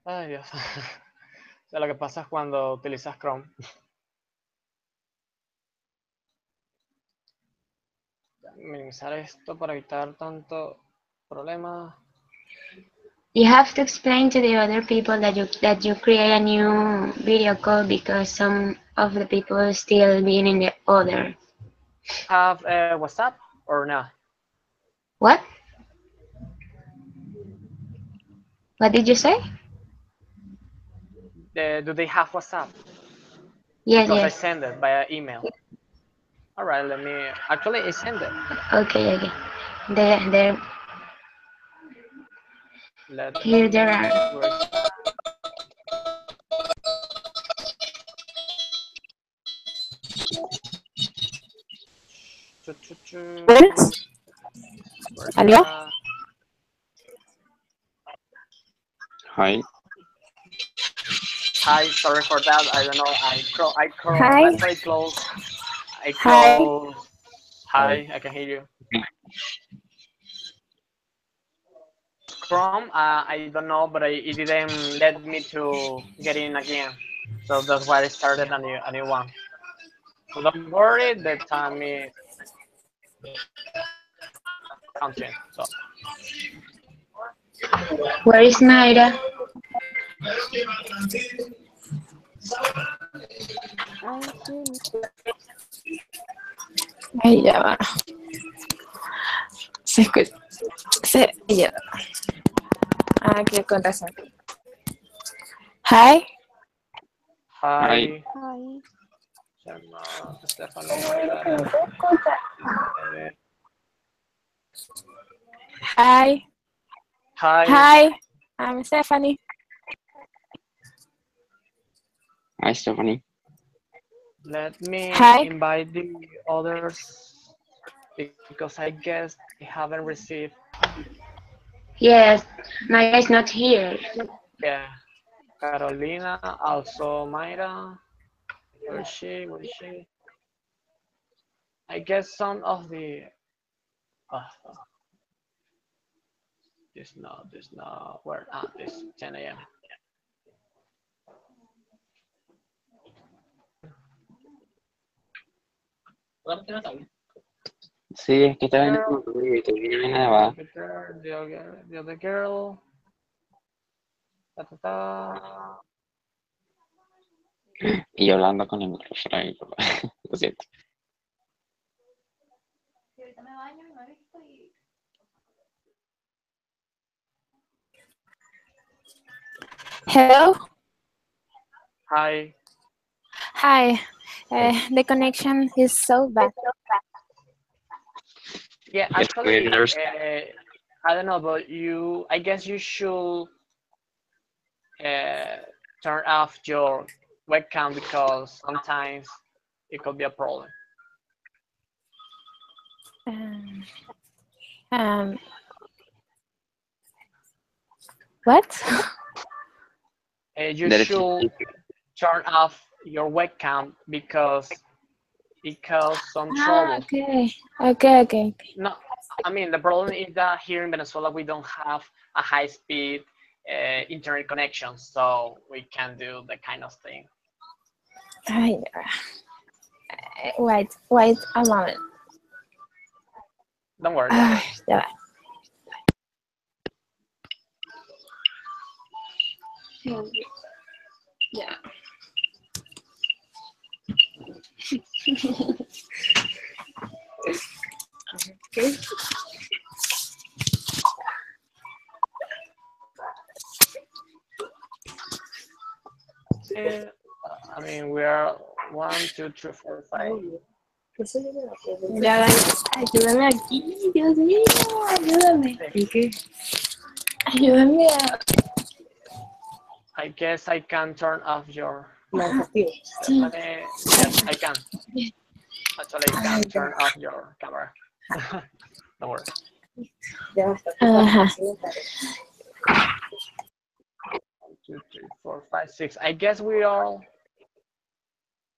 Ay, Dios. O sea, lo que pasa es cuando utilizas Chrome. Minimizar esto para evitar tanto problema. You have to explain to the other people that you create a new video call because some of the people still being in the other. Have WhatsApp or not? What? What did you say? Do they have WhatsApp? Yes, Because I yes. send it via email. All right, let me. Actually, I send it. Okay, okay. There, Let here there me. are. Where's that? Buenas. Where's ¿Aló? that? Hi. Hi, sorry for that. I don't know. Hi. Let's say close. I Hi. close. Hi, I can hear you. Chrome, I don't know, but it didn't let me to get in again. So that's why I started a new one. So don't worry, the time is counting. So Where is Mayra? Ahí ya va. Se escucha. Ya. Ah, que con razón. Hi. hi, Hi. Stephanie, Sara, Hi. hi. Hi. I'm Stephanie. Hi, Stephanie. Let me Hi. invite the others because I guess they haven't received. Yes, Mayra is not here. Yeah, Carolina, also Mayra. Where is she? Where is she? I guess some of the. Uh, this no. Where? This 10 a.m. Sí, es que estaba en Girl, el ruido y te vine nada. the other girl. Ta, ta, ta. Y yo hablando con el micrófono ahí, papá. Lo siento. Hello. Hi. Hi. The connection is so bad. Yeah, It's actually, weird. I don't know, but you. I guess you should uh, turn off your webcam because sometimes it could be a problem. Um, what? You There is should turn off your webcam because it causes some trouble. Okay. Okay. No, I mean the problem is that here in Venezuela we don't have a high-speed internet connection, so we can do that kind of thing. Wait a moment. Don't worry, don't worry. Ya va. Ya. Okay. I mean we are 1, 2, 3, 4, 5. Ya va. Ayúdame aquí, Dios mío, ayúdame. ¿Y qué? Ayúdame a... I guess I can turn off your. Sí. Yes, I can. Actually, you can turn off your camera. Don't worry. Ajá. 1, 2, 3, 4, 5, 6. I guess we are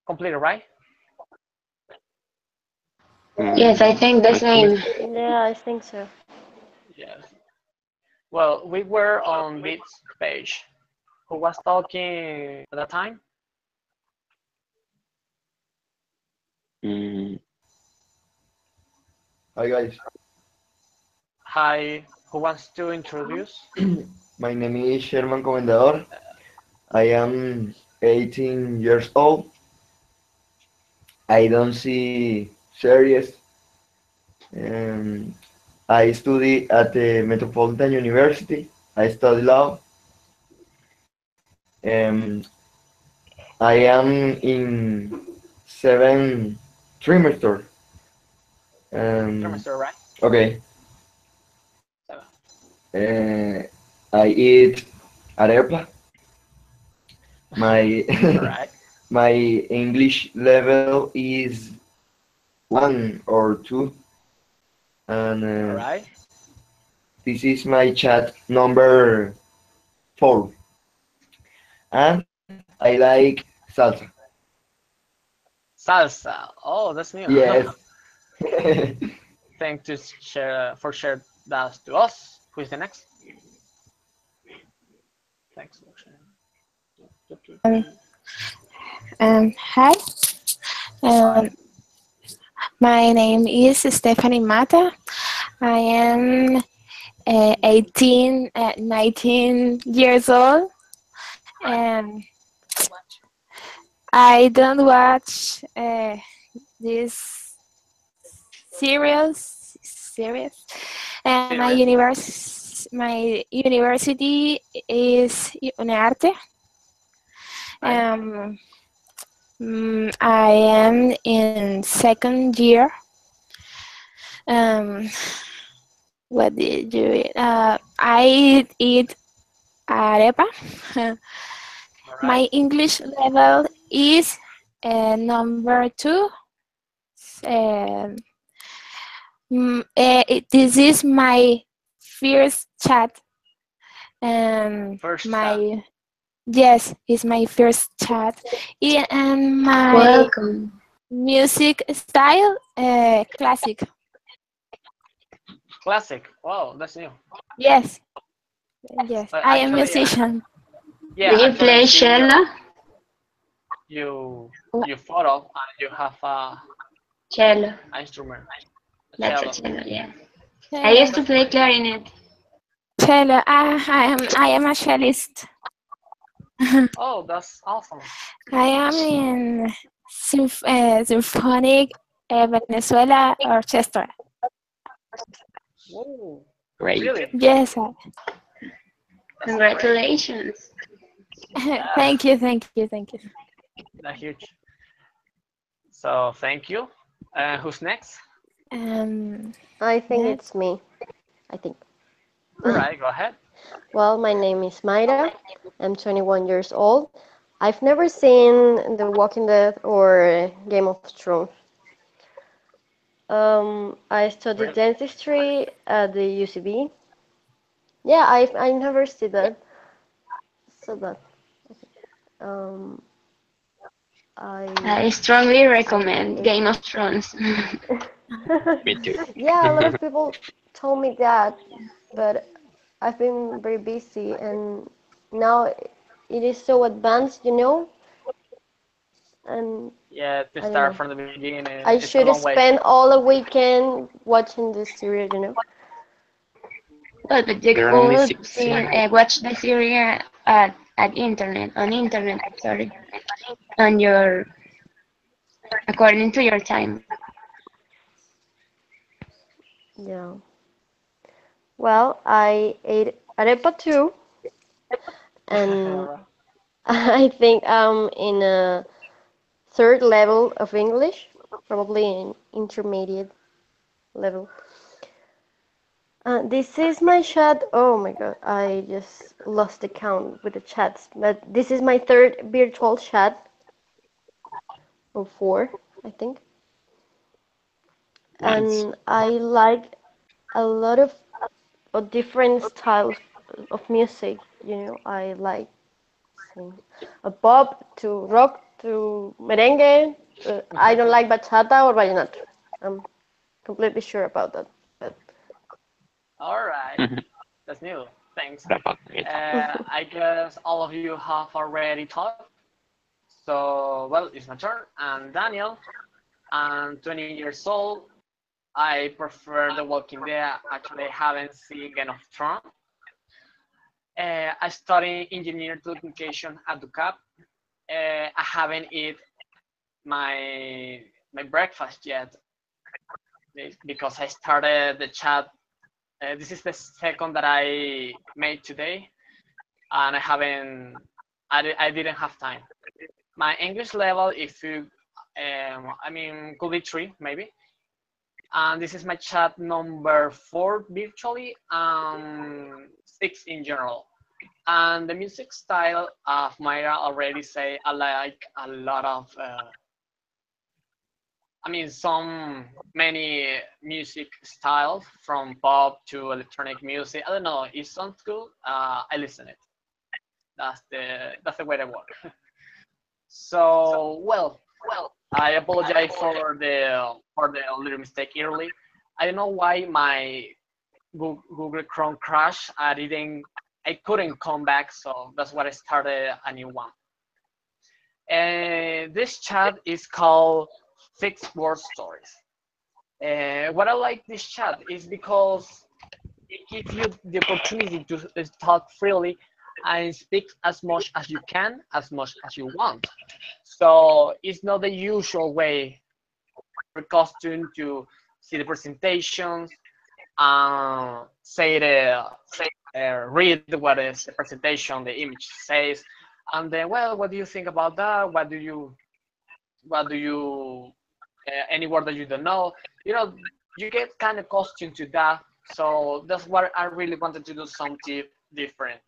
completed, right? Yes, I think the same. Yeah, I think so. Yes. Well, we were on Beats page. who was talking at that time? Mm, Hi guys, Hi, who wants to introduce? my name is Sherman Comendador. I am 18 years old. I don't see series. Um, I study at the Metropolitan University. I study law. Um, I am in 7th trimester. Um, Trimester, right? okay. Seven. Uh, I eat arepa. My All right. my English level is 1 or 2, and All right. this is my chat number 4. And I like salsa. Salsa. Oh, that's new. Yes. Thanks to share for share that to us. Who is the next? Thanks for Um, sharing. Hi. Um, Hi. my name is Stephanie Mata. I am 19 years old, Right. and I don't watch this series. Serious. My university is UNEARTE. Right. Um, I am in second year. Um, what did you eat? I eat arepa. All right. My English level is number 2. Um, this is my first chat. First chat. My Yes, it's my first chat. And my Welcome. music style, classic. Classic. Wow, that's new. Yes, yes. I am Actually, musician. Do yeah. you Actually, I play see cello? your photo and you have a Cello. instrument, a That's a cello. cello, yeah. I Cello. used to That's play great. clarinet. Cello. I am a cellist. Oh, that's awesome. I am in symphonic Venezuela orchestra. Whoa, great. really? Yes. That's great. Congratulations. Thank you, thank you, thank you. That's huge. So thank you. Who's next? Um, I think next. it's me. I think. All right, go ahead. Well, my name is Mayra. I'm 21 years old. I've never seen The Walking Dead or Game of Thrones. I studied Really? dentistry at the UCB. Yeah, I never see that. So that um I I strongly I recommend ate. Game of Thrones. Me too. Yeah, a lot of people told me that, but I've been very busy and now it is so advanced, and Yeah, to I don't start know. from the beginning, I it's a should long way. spend all the weekend watching this series. Well, but you There are only could 6. see, watch the series on internet, sorry, on your, according to your time. Yeah. Well, I ate arepa too, and Alright. I think I'm in a third level of English, probably in intermediate level. This is my chat. Oh my god, I just lost the count with the chats. But this is my third virtual chat, or four, I think. Nice. And I like a lot of different styles of music. I like sing a pop to rock to merengue. I don't like bachata or vallenato. I'm completely sure about that. But All right, that's new. Thanks. Berapa menit? I guess all of you have already talked. So, well, it's my turn. I'm Daniel. I'm 20 years old. I prefer The Walking Dead. Actually, I haven't seen Game of Thrones. I study engineer telecommunication at UCAP. I haven't eat my breakfast yet because I started the chat. This is the second that I made today, and I didn't have time. My English level, if you, I mean, could be 3 maybe. And this is my chat number 4 virtually, 6 in general. And the music style of Myra already say I like a lot of, I mean, many music styles from pop to electronic music. I don't know, it sounds good. I listen it. That's the way I work. So well, I apologize for the little mistake early. I don't know why my Google Chrome crashed. I couldn't come back, so that's why I started a new one. And this chat is called Fixed Word Stories. What I like this chat is because it gives you the opportunity to talk freely and speak as much as you can, as much as you want. So it's not the usual way for costume to see the presentations, read what is the presentation, the image says, and then, well, what do you think about that? What do you, any word that you don't know? You know, you get kind of accustomed to that. So that's what I really wanted to do something different.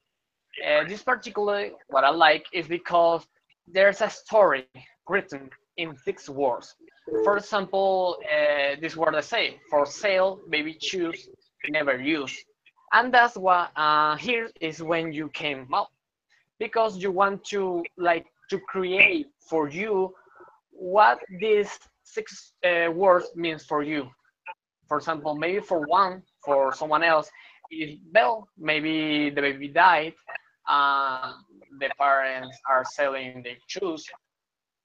This particularly what I like is because there's a story written in 6 words. For example, this word I say, for sale, maybe choose, never use. And that's what here is when you came up because you want to like to create for you what these 6 words means for you. For example, maybe for someone else, is well, maybe the baby died, uh, the parents are selling the shoes,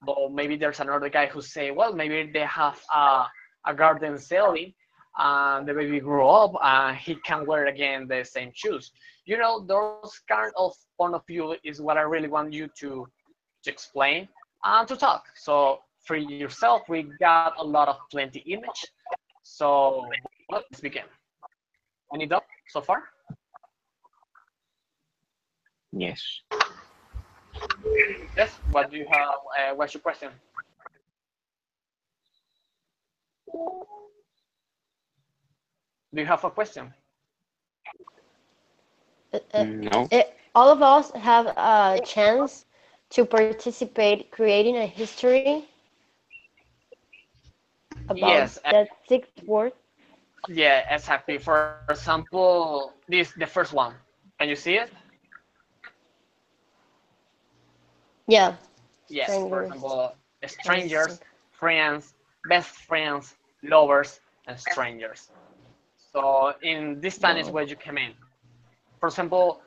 but maybe there's another guy who say, well, maybe they have a garden selling, and the baby grew up and he can wear again the same shoes. You know, those kind of point of view is what I really want you to explain and to talk. So for yourself, we got a lot of plenty image. So well, let's begin. Any doubt so far? Yes. Yes. What do you have? What's your question? Do you have a question? No. All of us have a chance to participate creating a history about Yes. that 6 word. Yeah. Exactly. For example, the first one. Can you see it? Yeah, Yes. For strangers. example, Yes. strangers, friends, best friends, lovers, and strangers. So in this time is Wow. where you come in. For example,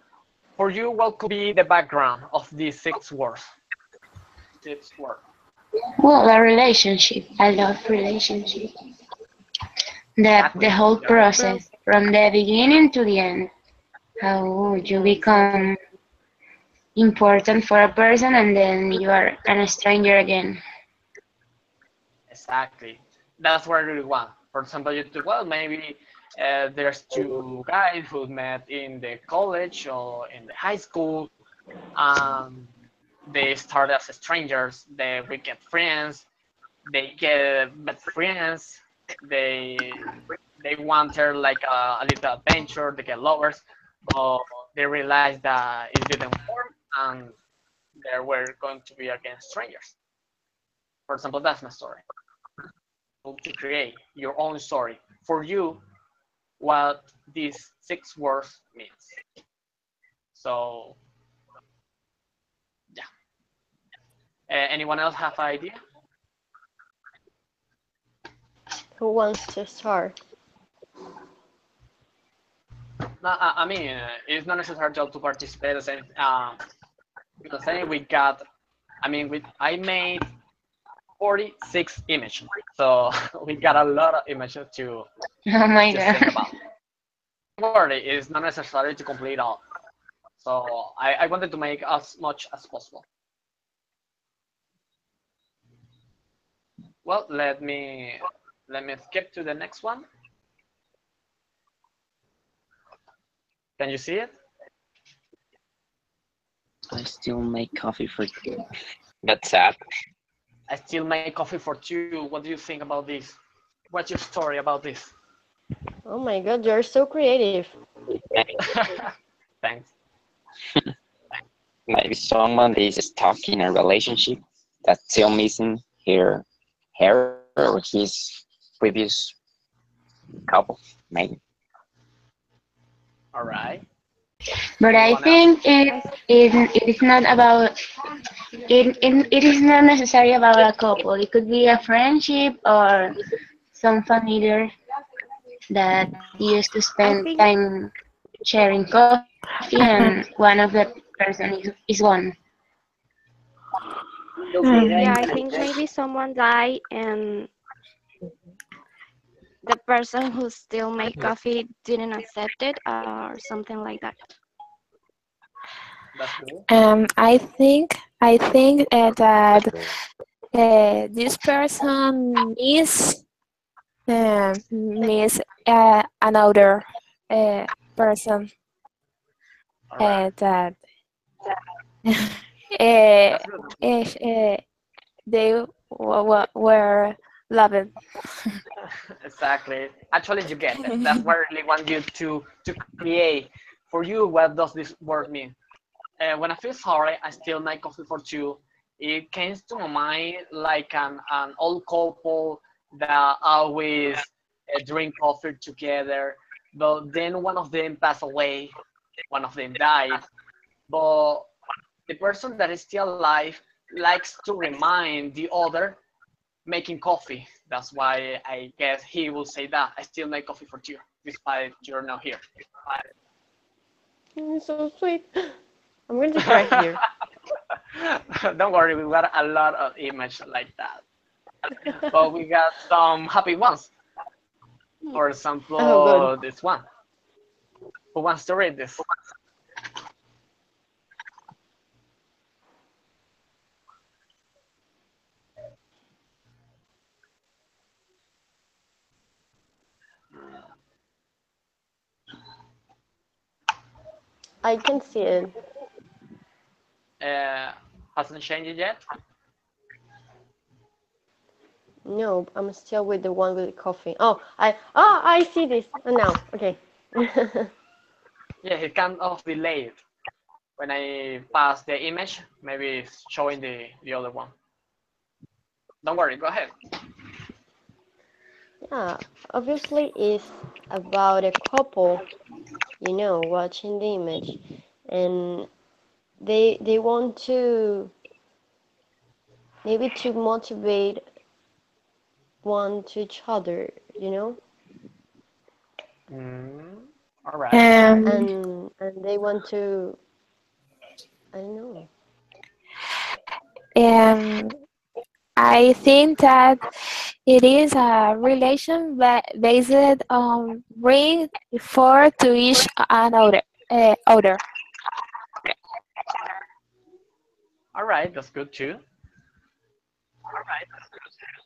for you, what could be the background of these 6 words? 6 words. Well, a relationship. I love relationship. The Exactly. whole You're right. Mm, process from the beginning to the end. How you yeah, become exactly. important for a person and then you are a stranger again. Exactly. That's what I really want. For example, you do well. Maybe there's 2 guys who met in the college or in the high school. Um, they start as strangers. We get friends. They get best friends. They they wanted like a little adventure. They get lovers, but they realized that it didn't work, and they were going to be against strangers. For example, that's my story. To create your own story for you, what these 6 words means. So yeah. Anyone else have an idea? Who wants to start? No, I mean, it's not necessary to participate the same. The same we got. I mean, I made 46 images, so we got a lot of images Oh my to think god. about. Don't worry, it's not necessary to complete all. So I wanted to make as much as possible. Well, let me skip to the next one. Can you see it? I still make coffee for you. That's sad. I still make coffee for two. What do you think about this? What's your story about this? Oh my God, you're so creative. Thanks. Maybe someone is stuck in a relationship that's still missing her or his previous couple, maybe. All right. But I Anyone else? think it is not about it is not necessarily about a couple. It could be a friendship or some familiar that used to I spend think time sharing coffee and one of the person is gone. yeah, I think maybe someone died and the person who still make coffee didn't accept it or something like that. That's good. I think that this person miss another person All right. that uh, That's good. uh, they were loved. Exactly. Actually, you get it. That's what I really want you to create. For you, what does this word mean? When I feel sorry, I still make coffee for two. It came to my mind like an old couple that always drink coffee together. But then one of them passed away, one of them died. But the person that is still alive likes to remind the other making coffee. That's why I guess he will say that. I still make coffee for you, despite you're not here. So sweet. I'm going to cry here. Don't worry, we got a lot of images like that. But we got some happy ones. For Oh, good. example, this one. Who wants to read this? I can see it. Uh, hasn't changed yet? No, I'm still with the one with the coffee. I see this. Now, okay. Yeah, it kind of delayed. When I pass the image, maybe it's showing the other one. Don't worry, go ahead. Yeah, obviously it's about a couple, watching the image, and they want to maybe to motivate one to each other, Mm, all right. Um, and they want to, I don't know. um, I think that it is a relation based on bring effort to each another. Other. All right, that's good too.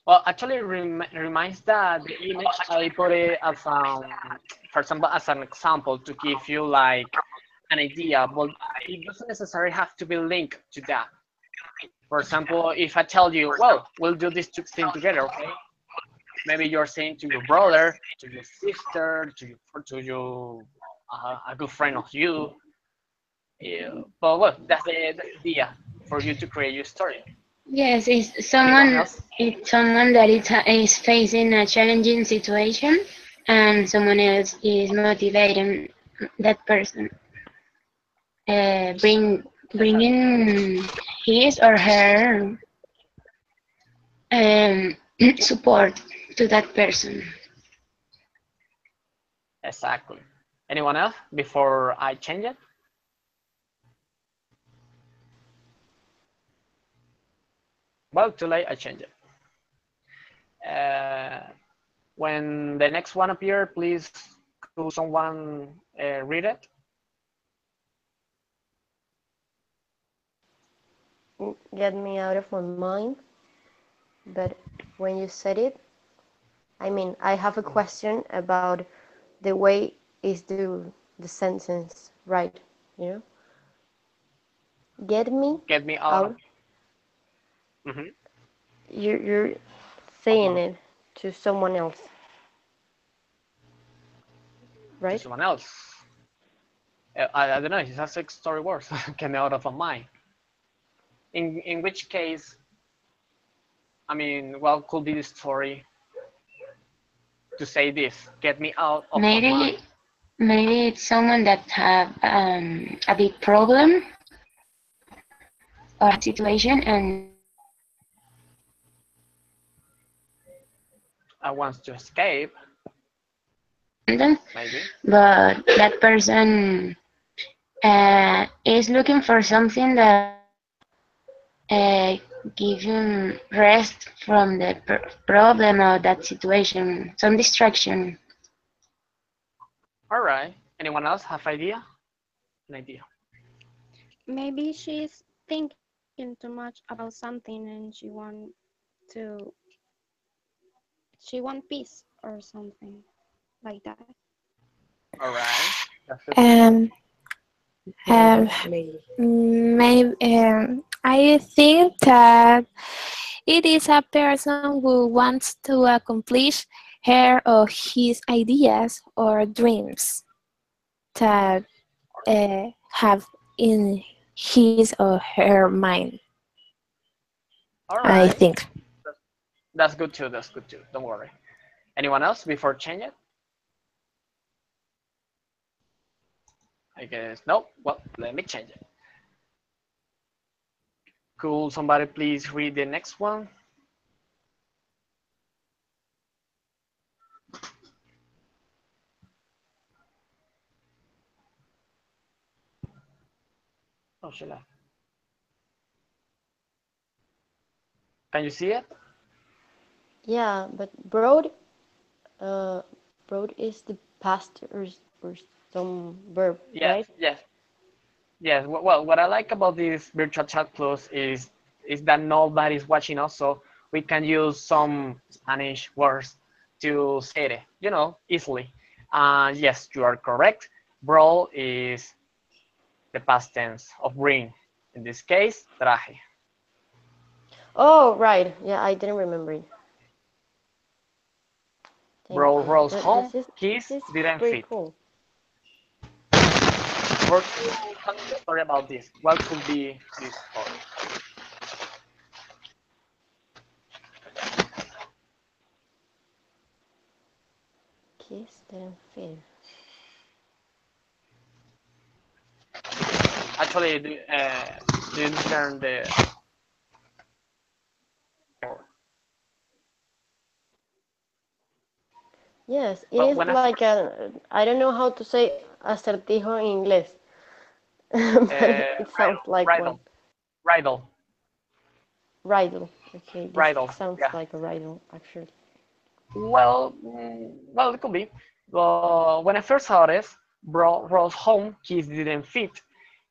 Well, actually, reminds that the image I put it as for example, as an example to give you like an idea, but it doesn't necessarily have to be linked to that. For example, if I tell you, well, we'll do this thing together, okay? Maybe you're saying to your brother, to your sister, to your a good friend of you. Yeah, but well, that's the idea for you to create your story. Yes, Anyone else? it's someone that is facing a challenging situation, and someone else is motivating that person, Exactly. bringing his or her um, support to that person. Exactly. Anyone else before I change it? Well, too late. I change it. When the next one appear, please could someone read it? Get me out of my mind. But when you said it, I mean, I have a question about the way is the sentence right, you know? Get me Get me out of. out. Mhm. You're Of saying my, it to someone else, to right? someone else. I don't know. It has 6 story words. Get me out of my mind. In which case, I mean, what could be the story to say this? Get me out of my Maybe mind. maybe it's someone that have a big problem or a situation and I want to escape, them, maybe. but that person is looking for something that uh, give him rest from the problem or that situation, some distraction. All right. Anyone else have idea? An idea. Maybe she's thinking too much about something and to she want peace or something like that. All right. That's good too. Um, um, maybe I think that it is a person who wants to accomplish her or his ideas or dreams that have in his or her mind, All I right. think. That's good too. That's good too. Don't worry. Anyone else before change it? I guess no. Well, let me change it. Cool. Somebody please read the next one. Oh, she left. Can you see it? Yeah, but uh, broad is the past or some verb, Yes. right? Yes. Yes. Well, what I like about this virtual chat plus is that nobody's watching us, so we can use some Spanish words to say it, easily. Yes, you are correct. Brawl is the past tense of bring. In this case, traje. Oh, right. Yeah, I didn't remember it. Thank Brawl you. rolls home. This His is didn't pretty fit. cool. Or tell me the story about this. What could be this story? Kiss didn't fit. Actually, do you understand the? Yes, it Well, is when I like first a, I don't know how to say acertijo in English, but it sounds like one. riddle, riddle, Riddle. Okay, this riddle. sounds Yeah. like a riddle, actually. Well, it could be. When I first saw this, Ross home keys didn't fit.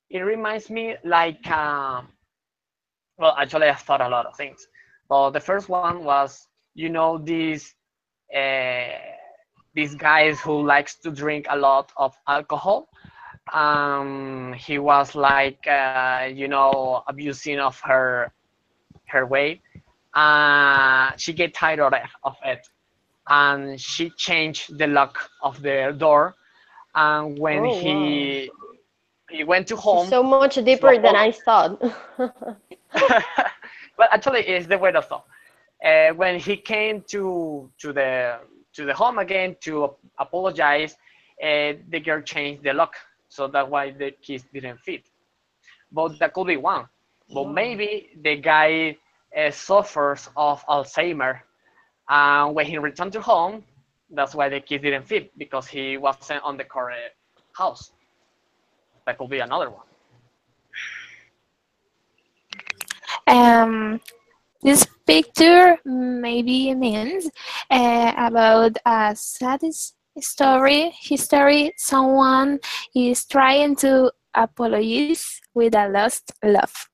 It reminds me like, well, actually, I thought a lot of things. But the first one was, uh, these guys who likes to drink a lot of alcohol. He was like, abusing of her weight. She get tired of it, and she changed the lock of the door. And when Oh, wow. he went to This is home so much to deeper than I apologize. thought. But actually, it's the way of thought. When he came to the home again to apologize, the girl changed the lock, so that's why the keys didn't fit. But that could be one. But Wow. maybe the guy suffers of Alzheimer, and when he returned to home, that's why the keys didn't fit because he wasn't on the correct. house. That could be another one. Um, this picture maybe means about a sad story, history. Someone is trying to apologize with a lost love.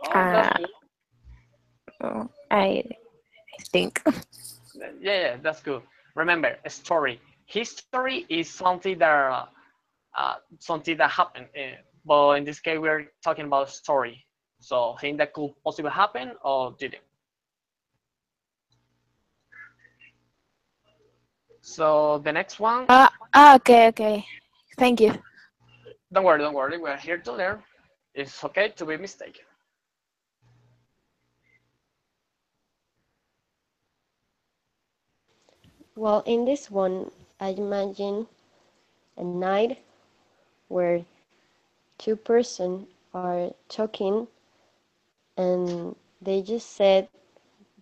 Oh, that's Uh, good. I think. Yeah, that's good. Remember, a story. History is something that happened, but in this case, we're talking about story. So, thing that could possibly happen or didn't. So, the next one, Okay, okay. Thank you. don't worry. We're here to learn. It's okay to be mistaken. Well, in this one, I imagine a night where two persons are talking and they just said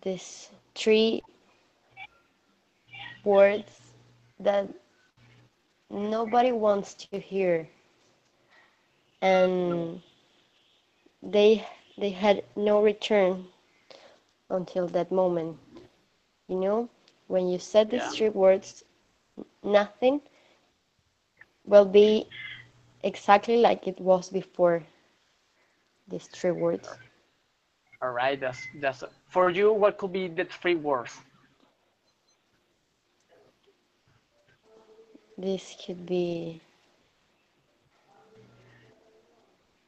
these three words that nobody wants to hear, and they had no return until that moment. You know, when you said these Yeah. three words, nothing will be exactly like it was before these three words. All right. That's for you. What could be the three words? This could be,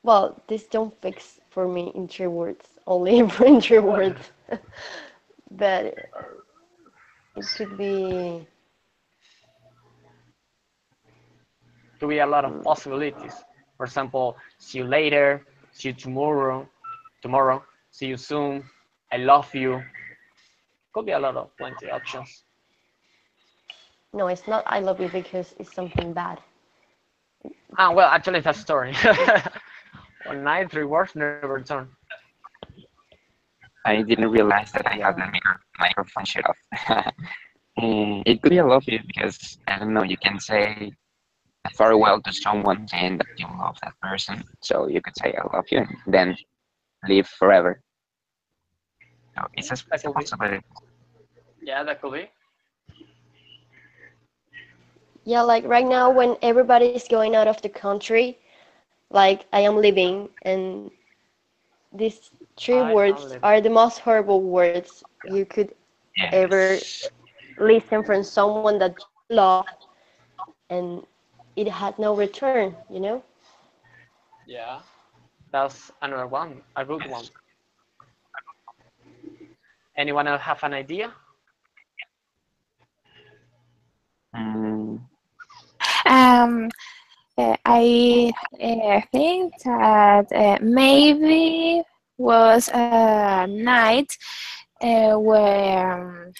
well, this don't fix for me in three words, only in three words. But it could be, Could be a lot of mm, possibilities. For example, see you later, see you tomorrow, see you soon, I love you. Could be a lot of plenty options. no, it's not I love you because it's something bad. Ah, well, actually, that's a story. One night, three words, never return. I didn't realize that I had the microphone shut off. It could be I love you because I don't know. You can say farewell to someone saying that you love that person. So you could say I love you and then live forever. So That it's a could be. possibility. Yeah, that could be. Yeah, like right now when everybody's going out of the country, like I am living, and these three I am words living. are the most horrible words you could ever Yes. listen from someone that you love, and it had no return, you know? Yeah, that's another one, a good one. Anyone else have an idea? Mm, Um, I think that maybe was a night where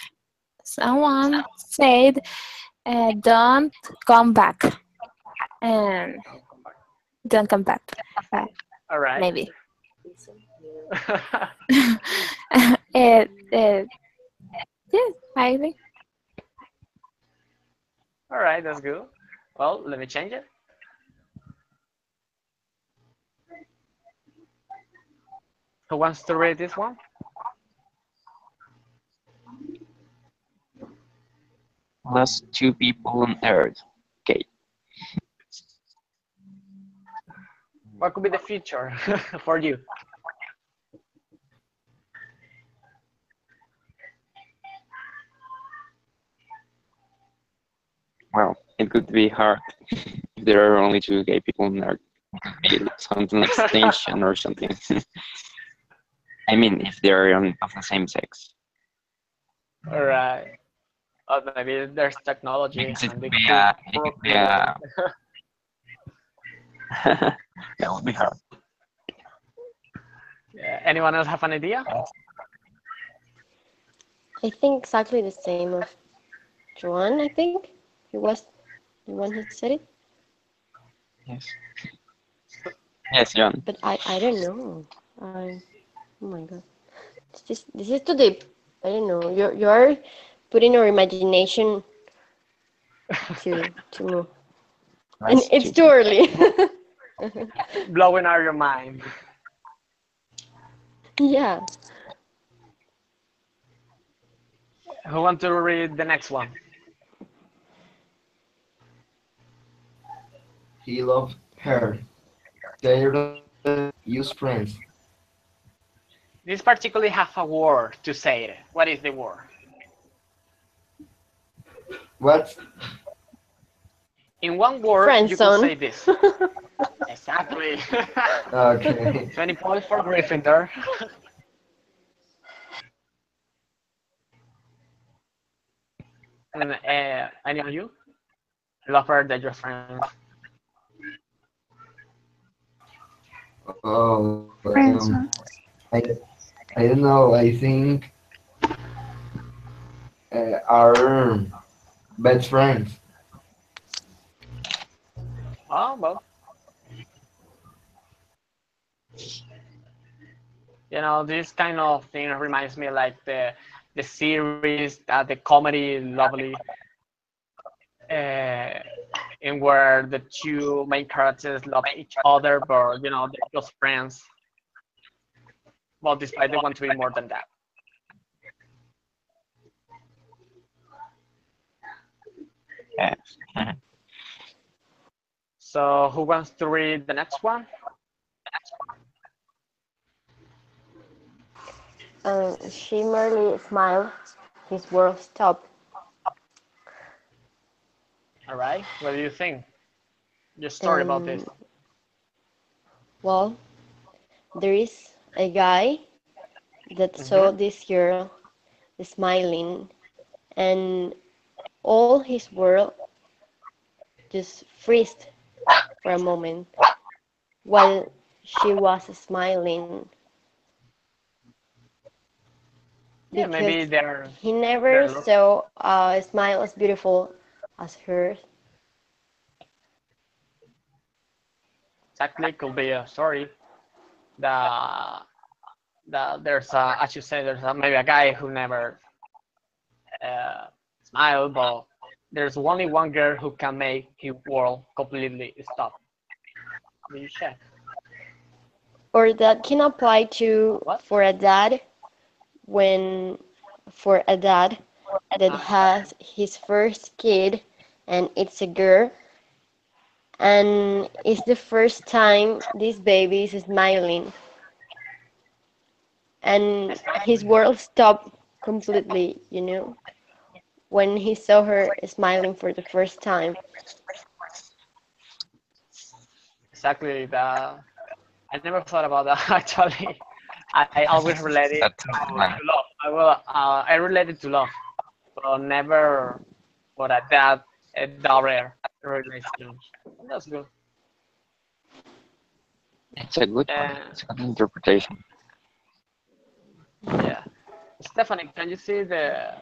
someone said, "Don't come back," and don't come back. Uh, All right. maybe. It, yes, I think. All right, that's good. Well, let me change it. Who wants to read this one? lost two people on Earth. Okay. What could be the future for you? Well, it could be hard if there are only two gay people on Earth. It could be something like extinction or something. I mean, if they're of the same sex, All right. Or maybe there's technology because it and could they be could it could be procreate. that would be hard. Yeah. Anyone else have an idea? I think exactly the same of Joan, I think. He was the one who said it. Yes. Yes, John. But I don't know. Oh my god. This is too deep. I don't know. You're putting your imagination to move. And Nice it's to too early. Blowing out your mind. Yeah. Who want to read the next one? He loved her. They don't use friends. This particularly have a word to say it. What is the word? What? In one word, Friend you could zone. say this. Exactly. Okay. 20 points for Gryffindor. And, any of you? Love her that your friends. Oh, Friends. I, I don't know. I think our best friends. Oh, well, this kind of thing reminds me like the series, the comedy, lovely, uh, in where the two main characters love each other, but they're just friends. Well, despite they want to be more than that. yeah. So, who wants to read the next one? She merely smiled. His world stopped. All right. What do you think? Your story about this. Um, well, there is a guy that saw Mm-hmm. this girl smiling, and all his world just freezed for a moment while she was smiling Yeah, because maybe he never they're look saw a smile as beautiful as hers. exactly could be a story that there's as you say, there's maybe a guy who never uh, smiled, but there's only one girl who can make his world completely stop. Did you check? Or that can apply to What? for a dad when for a dad that has his first kid and it's a girl and it's the first time this baby is smiling and his world stopped completely, when he saw her smiling for the first time. Exactly. I never thought about that actually. I always relate it That's to love. I relate it to love, but never for a daughter relation. That's good. it's a good one. Uh, It's a good interpretation. yeah. Stephanie, can you see the?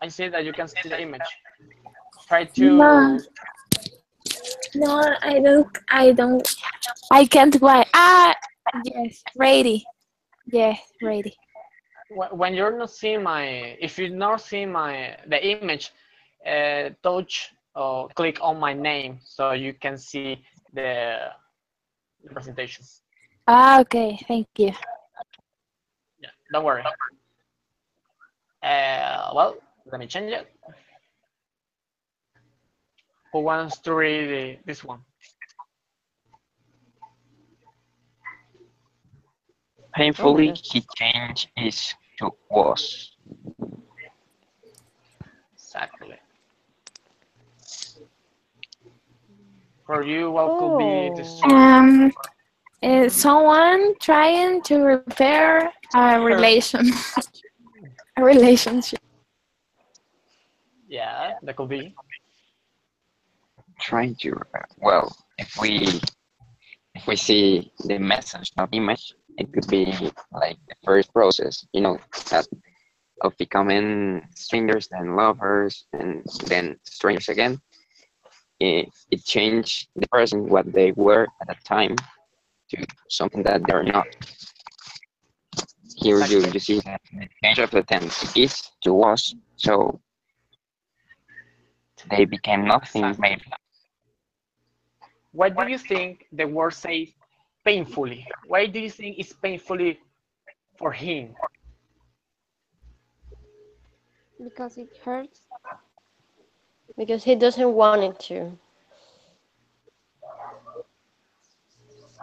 I see that you can see the image. Try No, to. no, I don't. I don't. I can't wait. Ah, yes, ready. Yes, ready. When you're not seeing if you're not seeing the image, touch or click on my name so you can see the presentation. Ah, okay. Thank you. Yeah, don't worry. Well, let me change it. Who wants to read this one? Oh my Painfully, god. he changed his to was. Exactly. For you, what could be the Oh. story? Someone trying to repair a relation, a relationship. Yeah, that could be. Trying to well, if we see the message, not image, it could be like the first process, that of becoming strangers, then lovers, and then strangers again. It changed the person what they were at that time to something that they're not. Here Exactly. you see that the change of the tense is to was, so they became nothing Exactly. maybe. why do you think the word says painfully? Why do you think it's painfully for him? because it hurts. Because he doesn't want it to.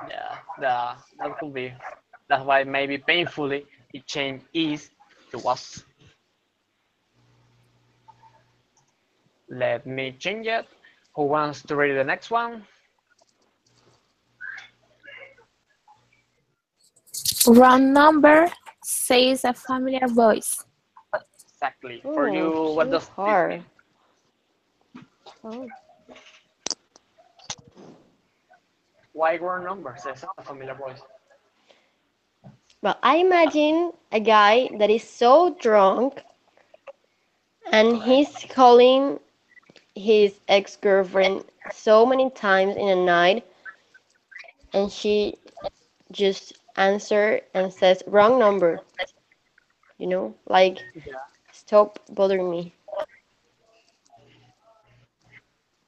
Yeah, that could be. That's why maybe painfully it changed is to was. Let me change it. Who wants to read the next one? Wrong number, says a familiar voice. Exactly. For Oh, you, what so does this hard. mean? Oh. Why wrong number? Says a familiar voice. Well, I imagine a guy that is so drunk and he's calling his ex-girlfriend so many times in a night and she just answer and says wrong number, like Yeah. stop bothering me.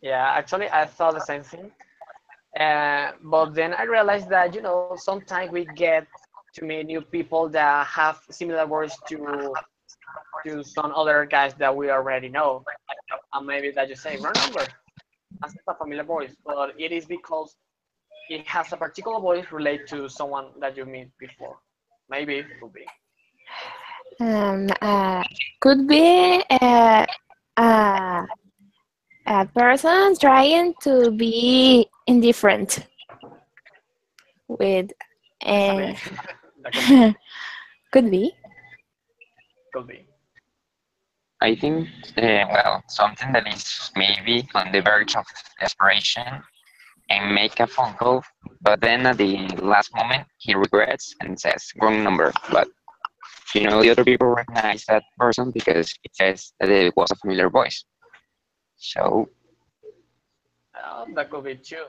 Yeah, actually, I thought the same thing. But then I realized that, sometimes we get to meet new people that have similar words to some other guys that we already know. And maybe that you say, wrong number. That's a familiar voice. But it is because it has a particular voice related to someone that you meet before. Maybe, could be. Um, uh, could be a person trying to be indifferent with, uh, Exactly. That could be. could be. Could be. I think, well, something that is maybe on the verge of desperation and make a phone call, but then at the last moment he regrets and says wrong number. But the other people recognize that person because it says that it was a familiar voice. So That could be too.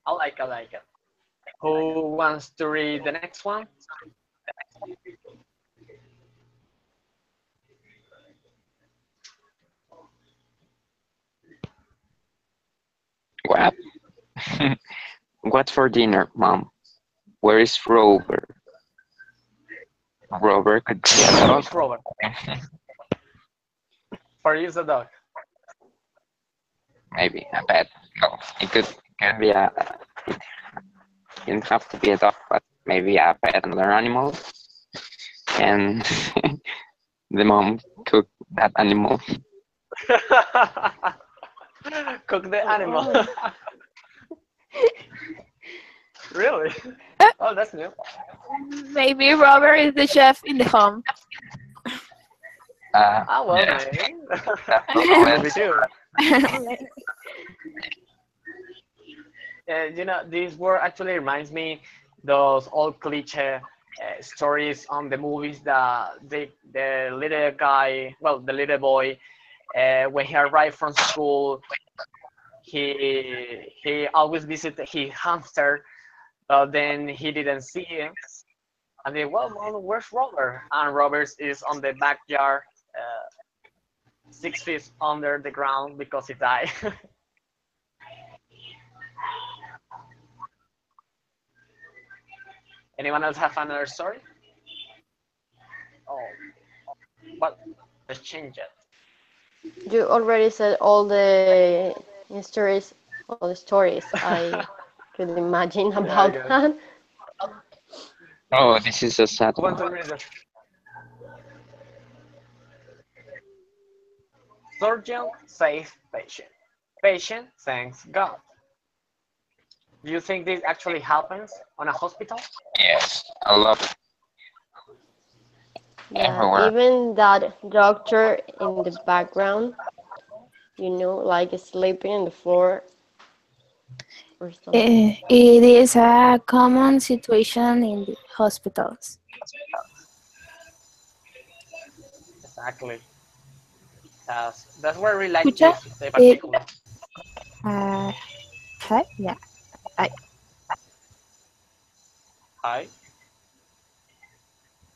I like it. Who wants to read the next one? what? What for dinner, mom? Where is Rover? Rover could be a Who dog. is Robert? For you, the dog. Maybe a pet. No, it could be it didn't have to be a dog, but maybe a pet, another animal, and the mom cooked that animal. Cook the animal. Oh, Really? Oh, that's new. Maybe Robert is the chef in the home. Well, Yeah, maybe. that Could be moment. too. This word actually reminds me those old cliche stories on the movies that the little guy, well, the little boy, when he arrived from school, he always visited his hamster, but then he didn't see him. And they, well, Mom, where's Robert? And Robert is on the backyard, 6 feet under the ground because he died. Anyone else have another story? Oh, but let's change it. you already said all the stories I could imagine Yeah, I about guess. that. Oh, this is a sad Who one. wants to read it? Surgeon saves patient. Patient thanks God. Do you think this actually happens on a hospital? Yes, a lot Yeah, everywhere. even that doctor in the background, like sleeping on the floor or something. It is a common situation in the hospitals. Exactly. That's why I really like Escucha, this it, particular. uh, hi, yeah, I, Hi.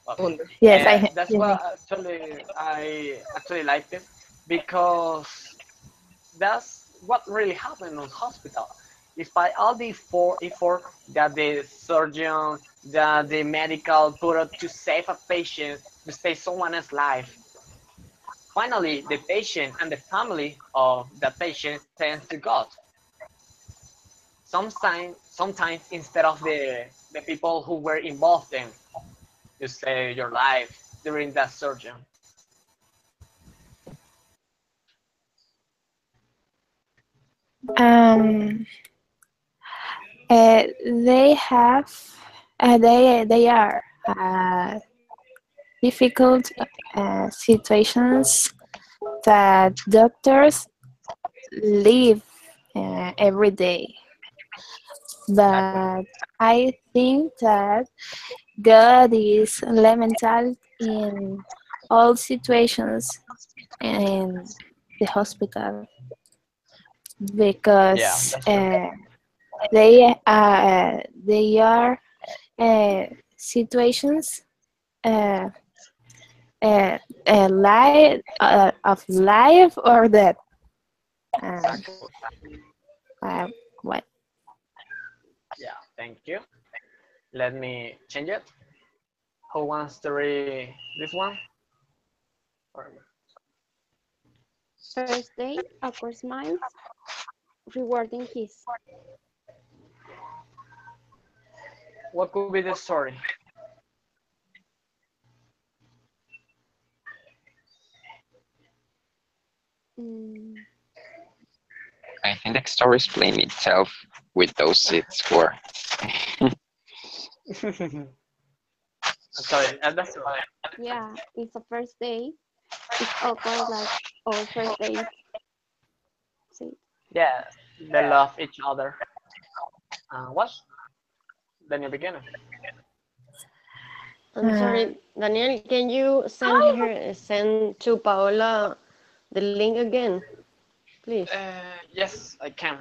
Okay. yes, That's yes, what I actually liked it because that's what really happened on hospital. despite all the effort that the surgeon, that the medical put out to save a patient, to save someone else's life. Finally, the patient and the family of the patient turns to God. Sometimes instead of the people who were involved in to save your life during that surgery. Um, they have, they are difficult situations that doctors live every day. Exactly. But I think that God is elemental in all situations in the hospital Yeah, because that's true. they are situations uh, of life or death. Um, Exactly. uh, what? Yeah, thank you. Let me change it. Who wants to read this one? First day, awkward smiles, rewarding kiss. What could be the story? Mm, I think the story explains itself with those 6 words. Sorry, that's true. yeah, it's a first day. It's awkward like all first days. See, Yeah, they love each other. What? The new beginning. I'm Uh, sorry, Daniel, can you send to Paola the link again, please? Yes, I can.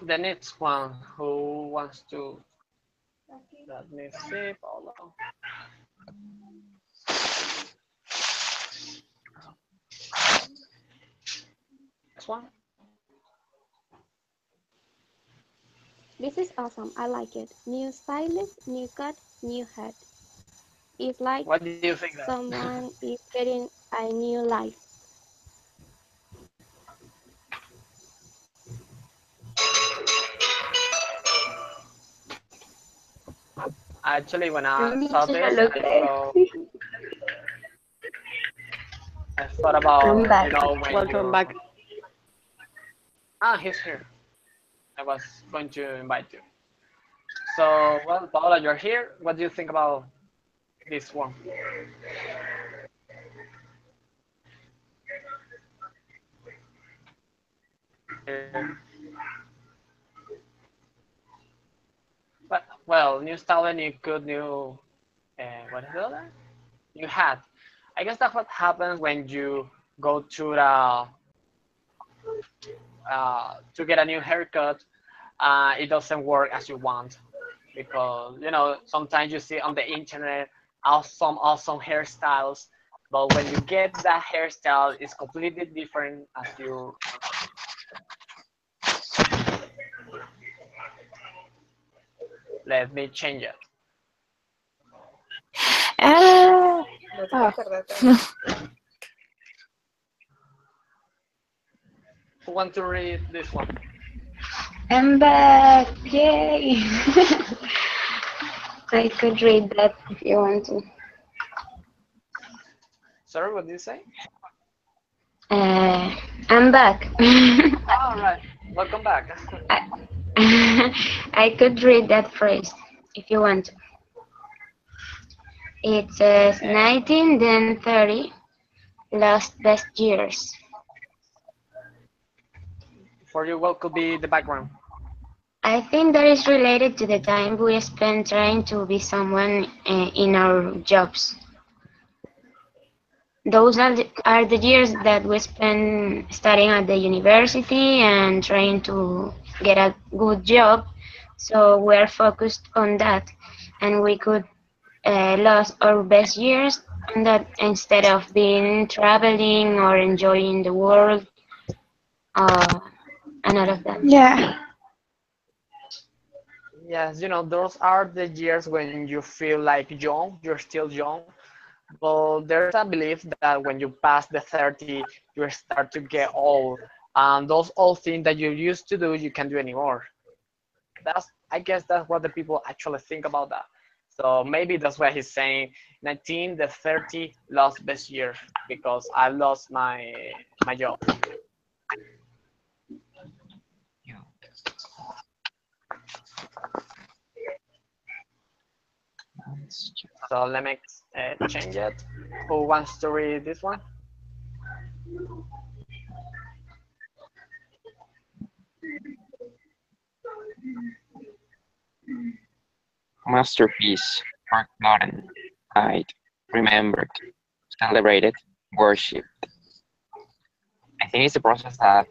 The next one, who wants to? Let me see, Paulo. Next one. this is awesome. I like it. New stylist, new cut, new head. It's like What do you think that? someone is getting a new life. Actually, when Let I me saw take a this, look. I thought I'm about, back. when Welcome you. back. He's here. I was going to invite you. So, well, Paola, you're here. What do you think about this one? Here. But, well, new style, new good, new. What is the other? New hat. I guess that's what happens when you go to get a new haircut. It doesn't work as you want because sometimes you see on the internet awesome hairstyles, but when you get that hairstyle, it's completely different as you. Let me change it. ah, oh. Who want to read this one? I'm back. Yay. I could read that if you want to. Sorry, what did you say? I'm back. All right, welcome back. I, I could read that phrase if you want to. It says uh, 19 then 30, lost best years. for you, what could be the background? I think that is related to the time we spend trying to be someone in our jobs. Those are the years that we spend studying at the university and trying to get a good job. So we're focused on that, and we could lose our best years on that instead of being traveling or enjoying the world. uh, and all of that. Yeah. Yes, those are the years when you feel like young, you're still young. But there's a belief that when you pass the 30, you start to get old. And those old things that you used to do, you can't do anymore. I guess that's what the people actually think about that. So maybe that's why he's saying 19, the 30 lost best year because I lost my job. You. So let me change it. Who wants to read this one? Masterpiece, forgotten, hide, remembered, celebrated, worshipped. I think it's a process that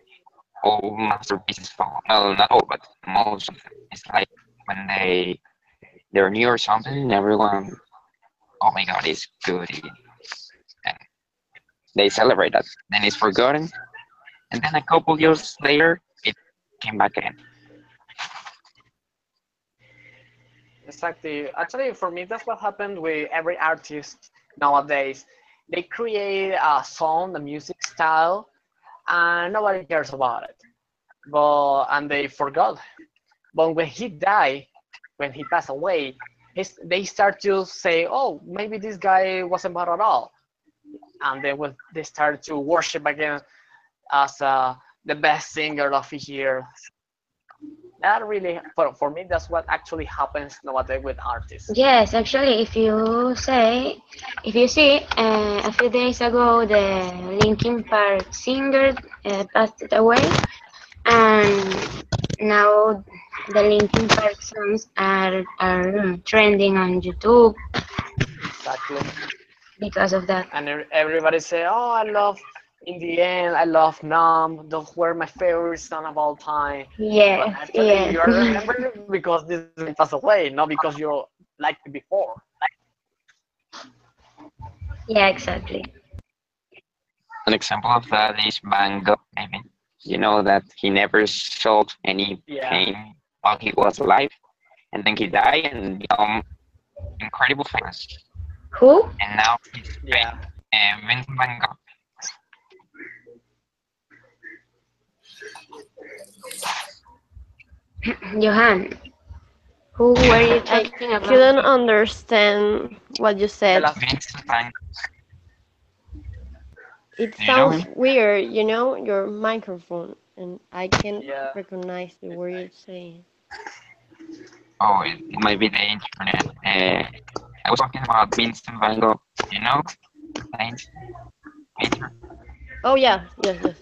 all masterpieces follow. Well, not all, but most of them. It's like when they're new or something, everyone, oh my god, it's good, and they celebrate that. Then it's forgotten, and then a couple years later, it came back again. Exactly. Actually, for me, that's what happened with every artist nowadays. They create a song, a music style, and nobody cares about it. And they forgot. But when he died, when he passed away, they start to say, "Oh, maybe this guy wasn't bad at all," and they start to worship again as the best singer of the year. That really, for me, that's what actually happens nowadays with artists. Yes, actually, if you see, a few days ago, the Linkin Park singer passed away, and now the Linkin Park songs are trending on YouTube Exactly. because of that. And everybody say, "Oh, I love." In the end, I love Numb. Those were my favorite song of all time. But Yes, actually, yes, you are remembering because this guy passed away, not because you liked it before. yeah, exactly. An example of that is Van Gogh. I mean, you know that he never showed any Yeah, pain while he was alive, and then he died and become incredible famous. Who? And now he's yeah. Vincent Van Gogh. Johan. Who were you I talking about? couldn't understand what you The said. last, Vincent Van It Do you know sounds him? weird, your microphone, and I can't yeah. recognize the word you're saying. Oh, it might be the internet. I was talking about Vincent Van Gogh. You know, paint, painter. Oh yeah, yes, yes.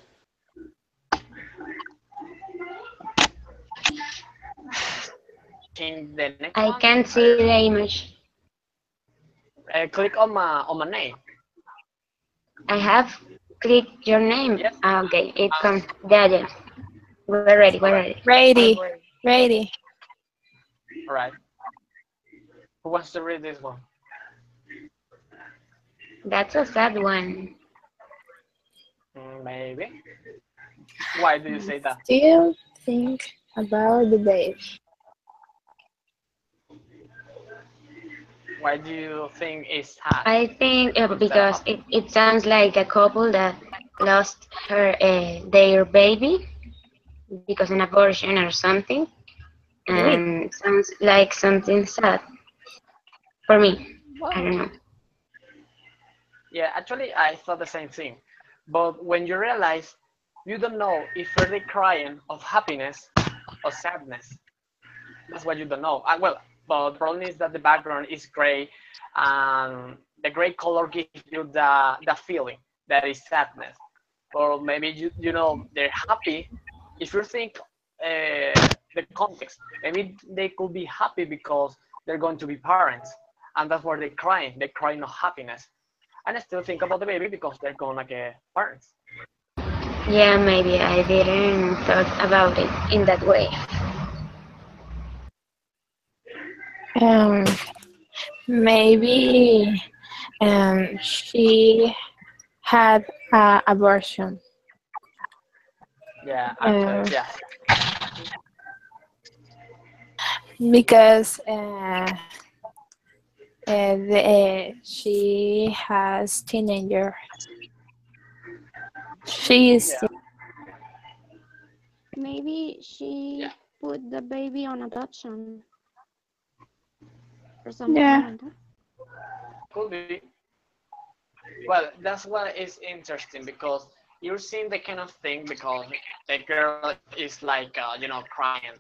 Change the next I one. can't see the image. Click on my name. I have clicked your name. Yes. Okay, it comes. Yeah, yeah. We're ready. We're All right. ready. Ready. Ready. All right. Who wants to read this one? That's a sad one. Maybe. Why do you say that? Still think about the baby. Why do you think it's sad I think instead of because happy? it sounds like a couple that lost their baby because an abortion or something, Really? and sounds like something sad for me. I Well, don't know. yeah, actually, I thought the same thing. But when you realize you don't know if they're crying of happiness or sadness, that's what you don't know. Well, but the problem is that the background is gray, and the gray color gives you the feeling that is sadness. Or maybe you know they're happy. If you think the context, maybe they could be happy because they're going to be parents, and that's why they're crying. They're crying of happiness. And I still think about the baby because they're gonna get parents. Yeah, maybe I didn't thought about it in that way. Um, maybe she had a abortion. Yeah, actually, uh, yeah. because she has teenager. She is Yeah, Maybe yeah, she put the baby on adoption or something yeah. like that. could be. Well, that's what is interesting because you're seeing the kind of thing because the girl is like, crying.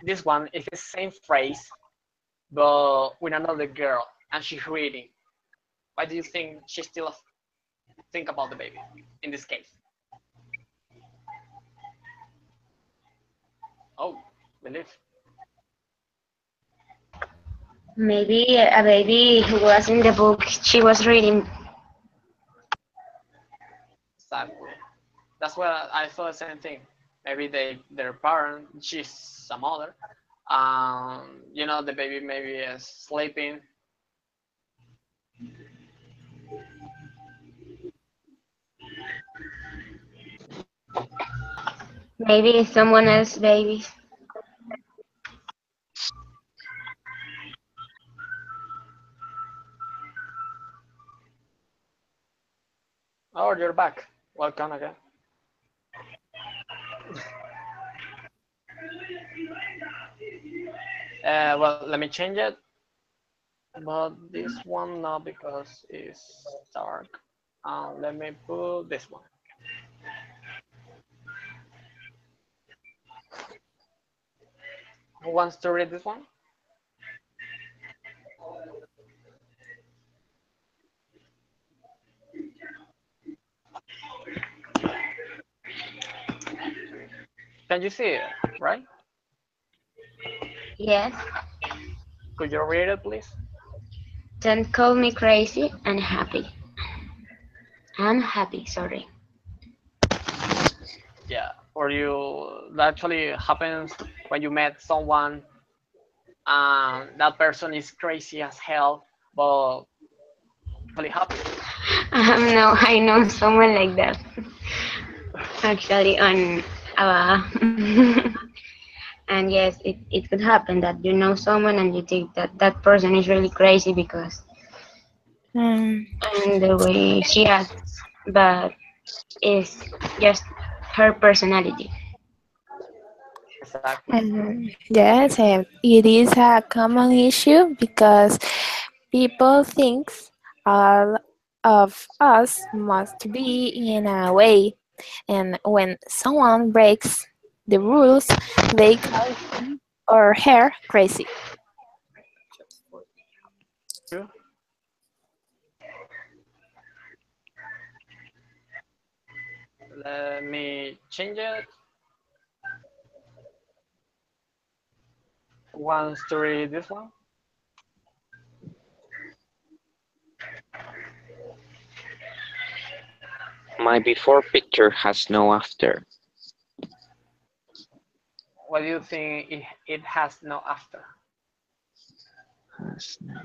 This one is the same phrase, but with another girl, and she's reading. Why do you think she still think about the baby in this case? Oh, believe. Maybe a baby who was in the book she was reading. Exactly. That's what I thought the same thing. Maybe their parent, she's a mother. The baby maybe is sleeping. Maybe it's someone else's baby. Oh, you're back. Welcome again. Well, let me change it. But this one no because it's dark. Let me put this one. Who wants to read this one? Can you see it? Right? Yes. Could you read it, please? Don't call me crazy. I'm happy. I'm happy. Sorry. Yeah. Or that actually happens when you met someone and that person is crazy as hell, but actually happy. No, I know someone like that. Actually, on and yes, it could happen that you know someone and you think that that person is really crazy because Mm, and the way she acts, but it's just her personality. Exactly. yes, it is a common issue because people think all of us must be in a way, and when someone breaks the rules, they call him or her crazy. You? Let me change it. Who wants to read this one? My before picture has no after. What do you think it has no after? Has no-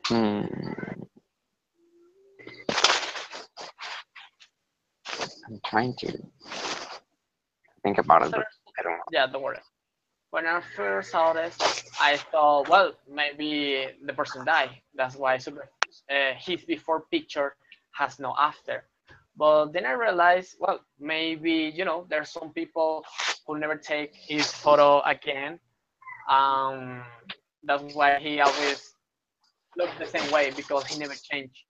Hmm, I'm trying to think about it, but First, I don't know. yeah, don't worry. When I first saw this, I thought, well, maybe the person died. That's why his before picture has no after. But then I realized, well, maybe there's some people who never take his photo again. Um, that's why he always looks the same way because he never changed.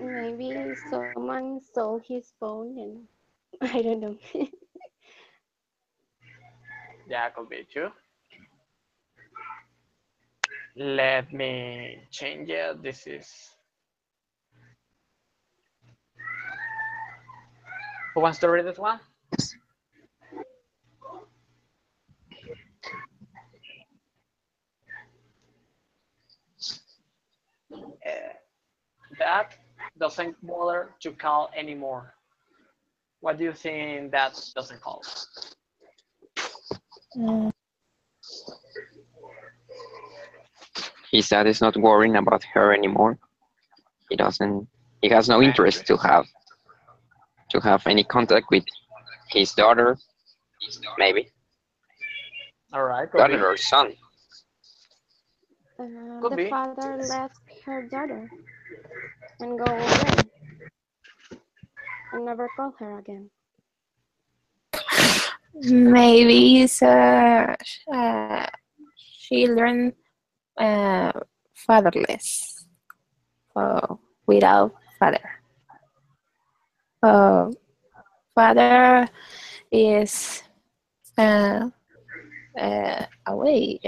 Maybe someone stole his phone and I don't know. Yeah, could be too. Let me change it. This is who wants to read this one? Uh, that doesn't bother to call anymore. What do you think that doesn't call? Mm, His dad is not worrying about her anymore. He doesn't. he has no Maybe. interest to have any contact with his daughter, maybe All right, could be. daughter or son. Could The be. father left her daughter and go away and never call her again. Maybe it's children uh, fatherless, without father. Uh, Father is uh, away.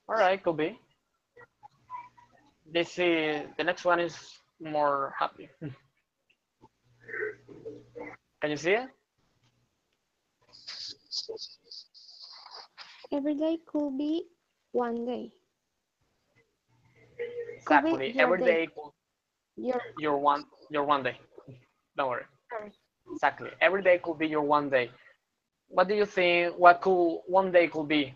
All right, could be. This is the next one is more happy. Can you see it? Every day could be one day. Could be Exactly. your Every day. day could Your your one day. Don't worry. sorry. Exactly. Every day could be your one day. What do you think? What could one day could be?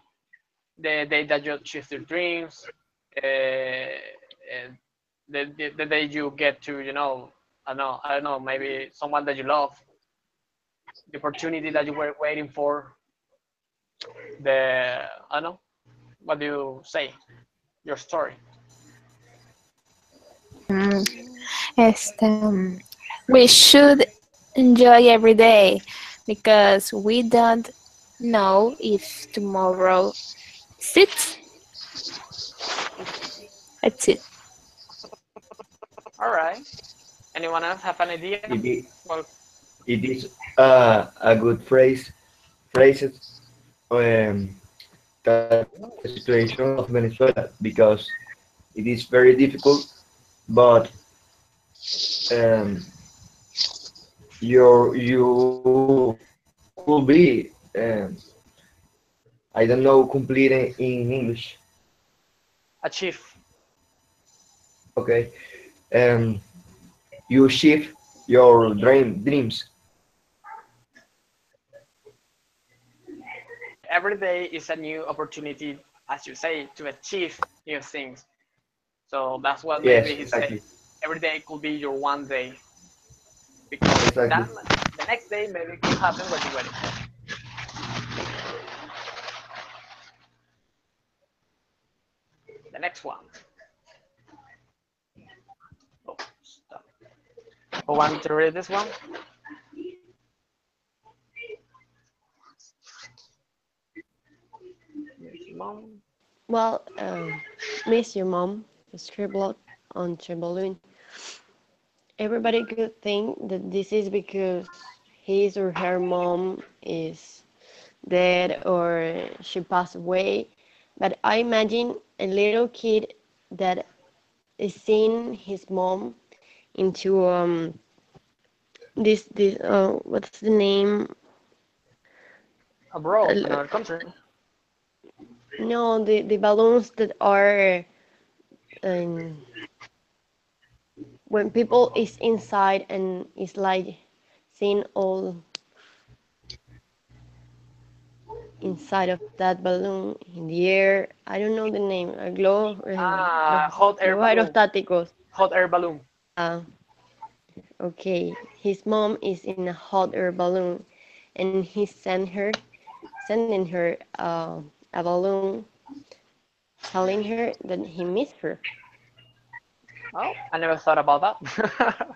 The day that you achieve your dreams. The day you get to I don't know maybe someone that you love. The opportunity that you were waiting for. The I don't know. What do you say? Your story. Mm, we should enjoy every day because we don't know if tomorrow sits. That's it. All right. Anyone else have an idea? It is, Well, it is a good phrases that describe the situation of Venezuela because it is very difficult, but um, you could be I don't know complete in English. achieve. Okay, um, you shift your dreams. Every day is a new opportunity, as you say, to achieve new things. So that's what maybe Yes, he said. exactly, Every day could be your one day because exactly. that the next day maybe could happen what you're waiting for. The next one. Oh, stop. Who want to read this one? Mom. Well, miss your mom, scribbled on your balloon. Everybody could think that this is because his or her mom is dead or she passed away. But I imagine a little kid that is seeing his mom into this what's the name? Abroad, Uh, another country. no, the balloons that are um, when people is inside and is like seeing all inside of that balloon in the air. I don't know the name. Hot air Globo balloon. aerostáticos. Hot air balloon. Yeah. Okay. His mom is in a hot air balloon, and he sending her a balloon, telling her that he missed her. Oh, I never thought about that.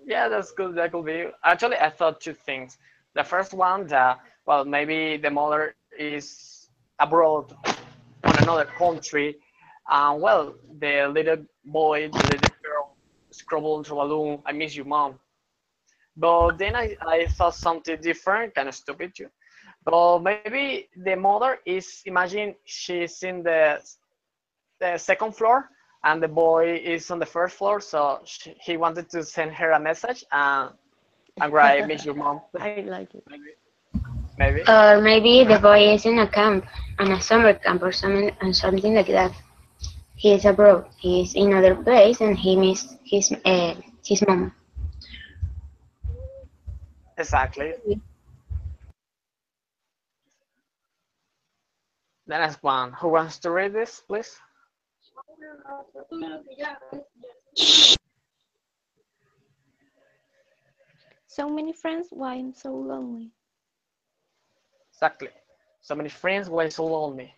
Yeah, that's good. That could be. Actually, I thought two things. The first one, that well, maybe the mother is abroad on another country, and well, the little boy, the little girl, scribble into a balloon. I miss you, mom. But then I thought something different, kind of stupid too. But maybe the mother is imagine she's in the second floor and the boy is on the first floor, so he wanted to send her a message and write, "Miss your mom." I like it. Maybe, maybe. Or maybe the boy is in a camp, on a summer camp or something like that. He is abroad. He is in other place and he missed his mom. Exactly. The next one. Who wants to read this, please? So many friends, why I'm so lonely. Exactly. So many friends, why so lonely?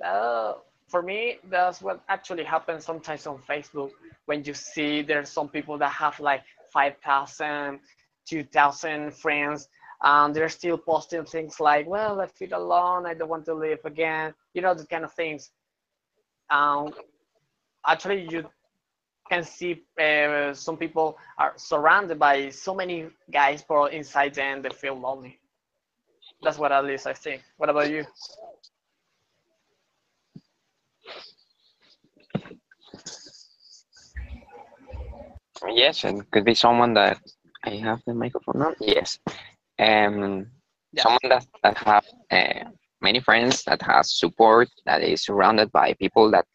Uh, for me, that's what actually happens sometimes on Facebook when you see there's some people that have like 5,000, 2,000 friends, and they're still posting things like, well, I feel alone, I don't want to live again, the kind of things. Um, Actually, you can see some people are surrounded by so many guys, but inside them they feel lonely. That's what at least I think. What about you? Yes, it could be someone that I have the microphone on. Yes, um, Yes, someone that have many friends, that has support, that is surrounded by people that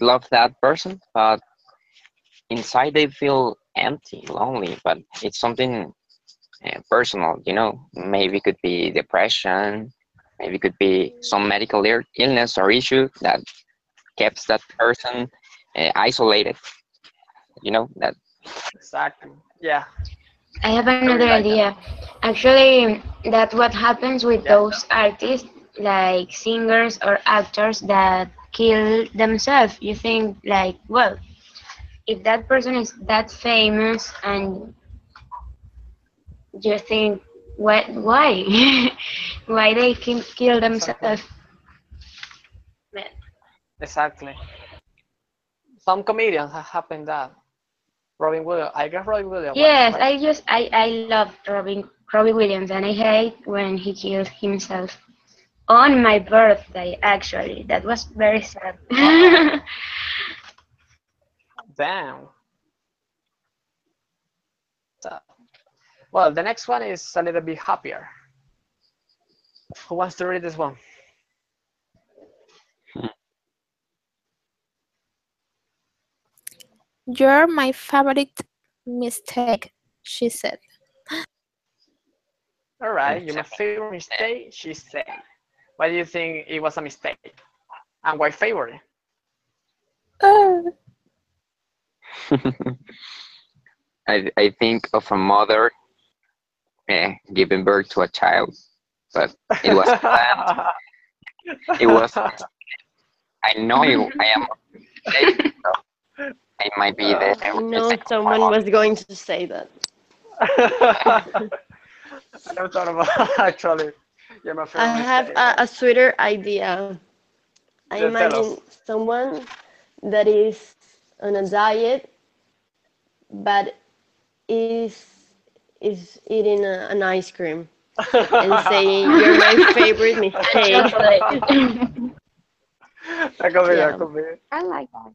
love that person, but inside they feel empty, lonely. But it's something personal, Maybe it could be depression, maybe it could be some medical illness or issue that keeps that person isolated. That. exactly. Yeah, I have I another really like that. idea. Actually, that's what happens with Yeah. those artists, like singers or actors that kill themselves. You think, like, well, if that person is that famous and you think, what, why? Why they kill themselves? Exactly. Exactly. Some comedians have happened that. Robin Williams. I guess Robin Williams, Yes, right? I love Robbie Williams and I hate when he kills himself. On my birthday, actually. That was very sad. Uh-oh. Damn. So, well, the next one is a little bit happier. Who wants to read this one? You're my favorite mistake, she said. All right, you're my favorite mistake, she said. Why do you think it was a mistake? And why favorite? Uh, I think of a mother giving birth to a child, but it was planned. It was. I know I am a mistake, so it might be the I know mistake of my someone was going to say that. I never thought about actually. You're my I favorite have mistake. a sweeter idea. I Tell imagine us. someone that is on a diet but is eating an ice cream and saying you're my favorite mistake. Chocolate. That could be, that Yeah. could be. I like that.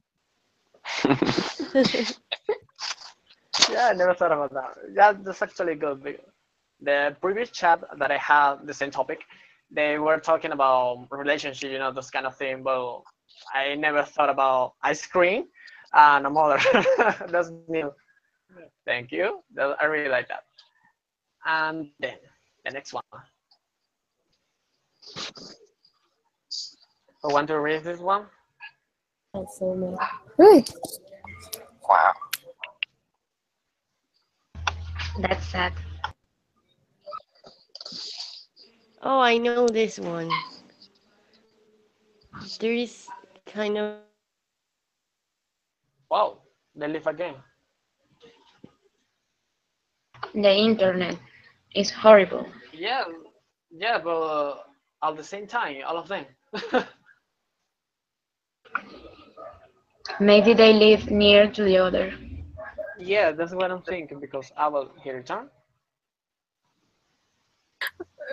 Yeah, I never thought about that. Yeah, that's actually good. The previous chat that I had, the same topic, they were talking about relationship, those kind of thing. But I never thought about ice cream and a mother. That's new. Thank you. I really like that. And then the next one. I want to read this one. Uy, wow. That's sad. Oh, I know this one. There is kind of Wow, they live again. The internet is horrible. Yeah, yeah, but at the same time, all of them. Maybe they live near to the other. Yeah, that's what I'm thinking because I will hear return.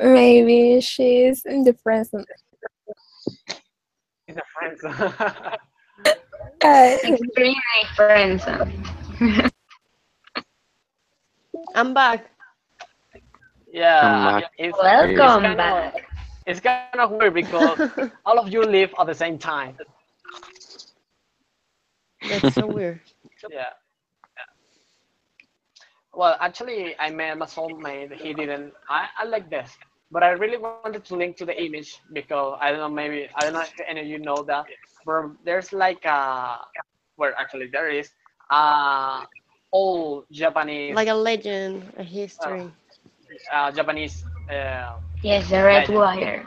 maybe she's in the present. It's a friend. Extremely friends. I'm back. I'm Yeah, back. it's Welcome kind of back. it's kind of weird because all of you live at the same time. That's so weird. Yeah. Well, actually, I met my soulmate. He didn't. I like this. But I really wanted to link to the image because I don't know, maybe I don't know if any of you know that, but there's like well, actually there is uh old Japanese Like a legend, a uh, history. Japanese Yes, the red legend. wire.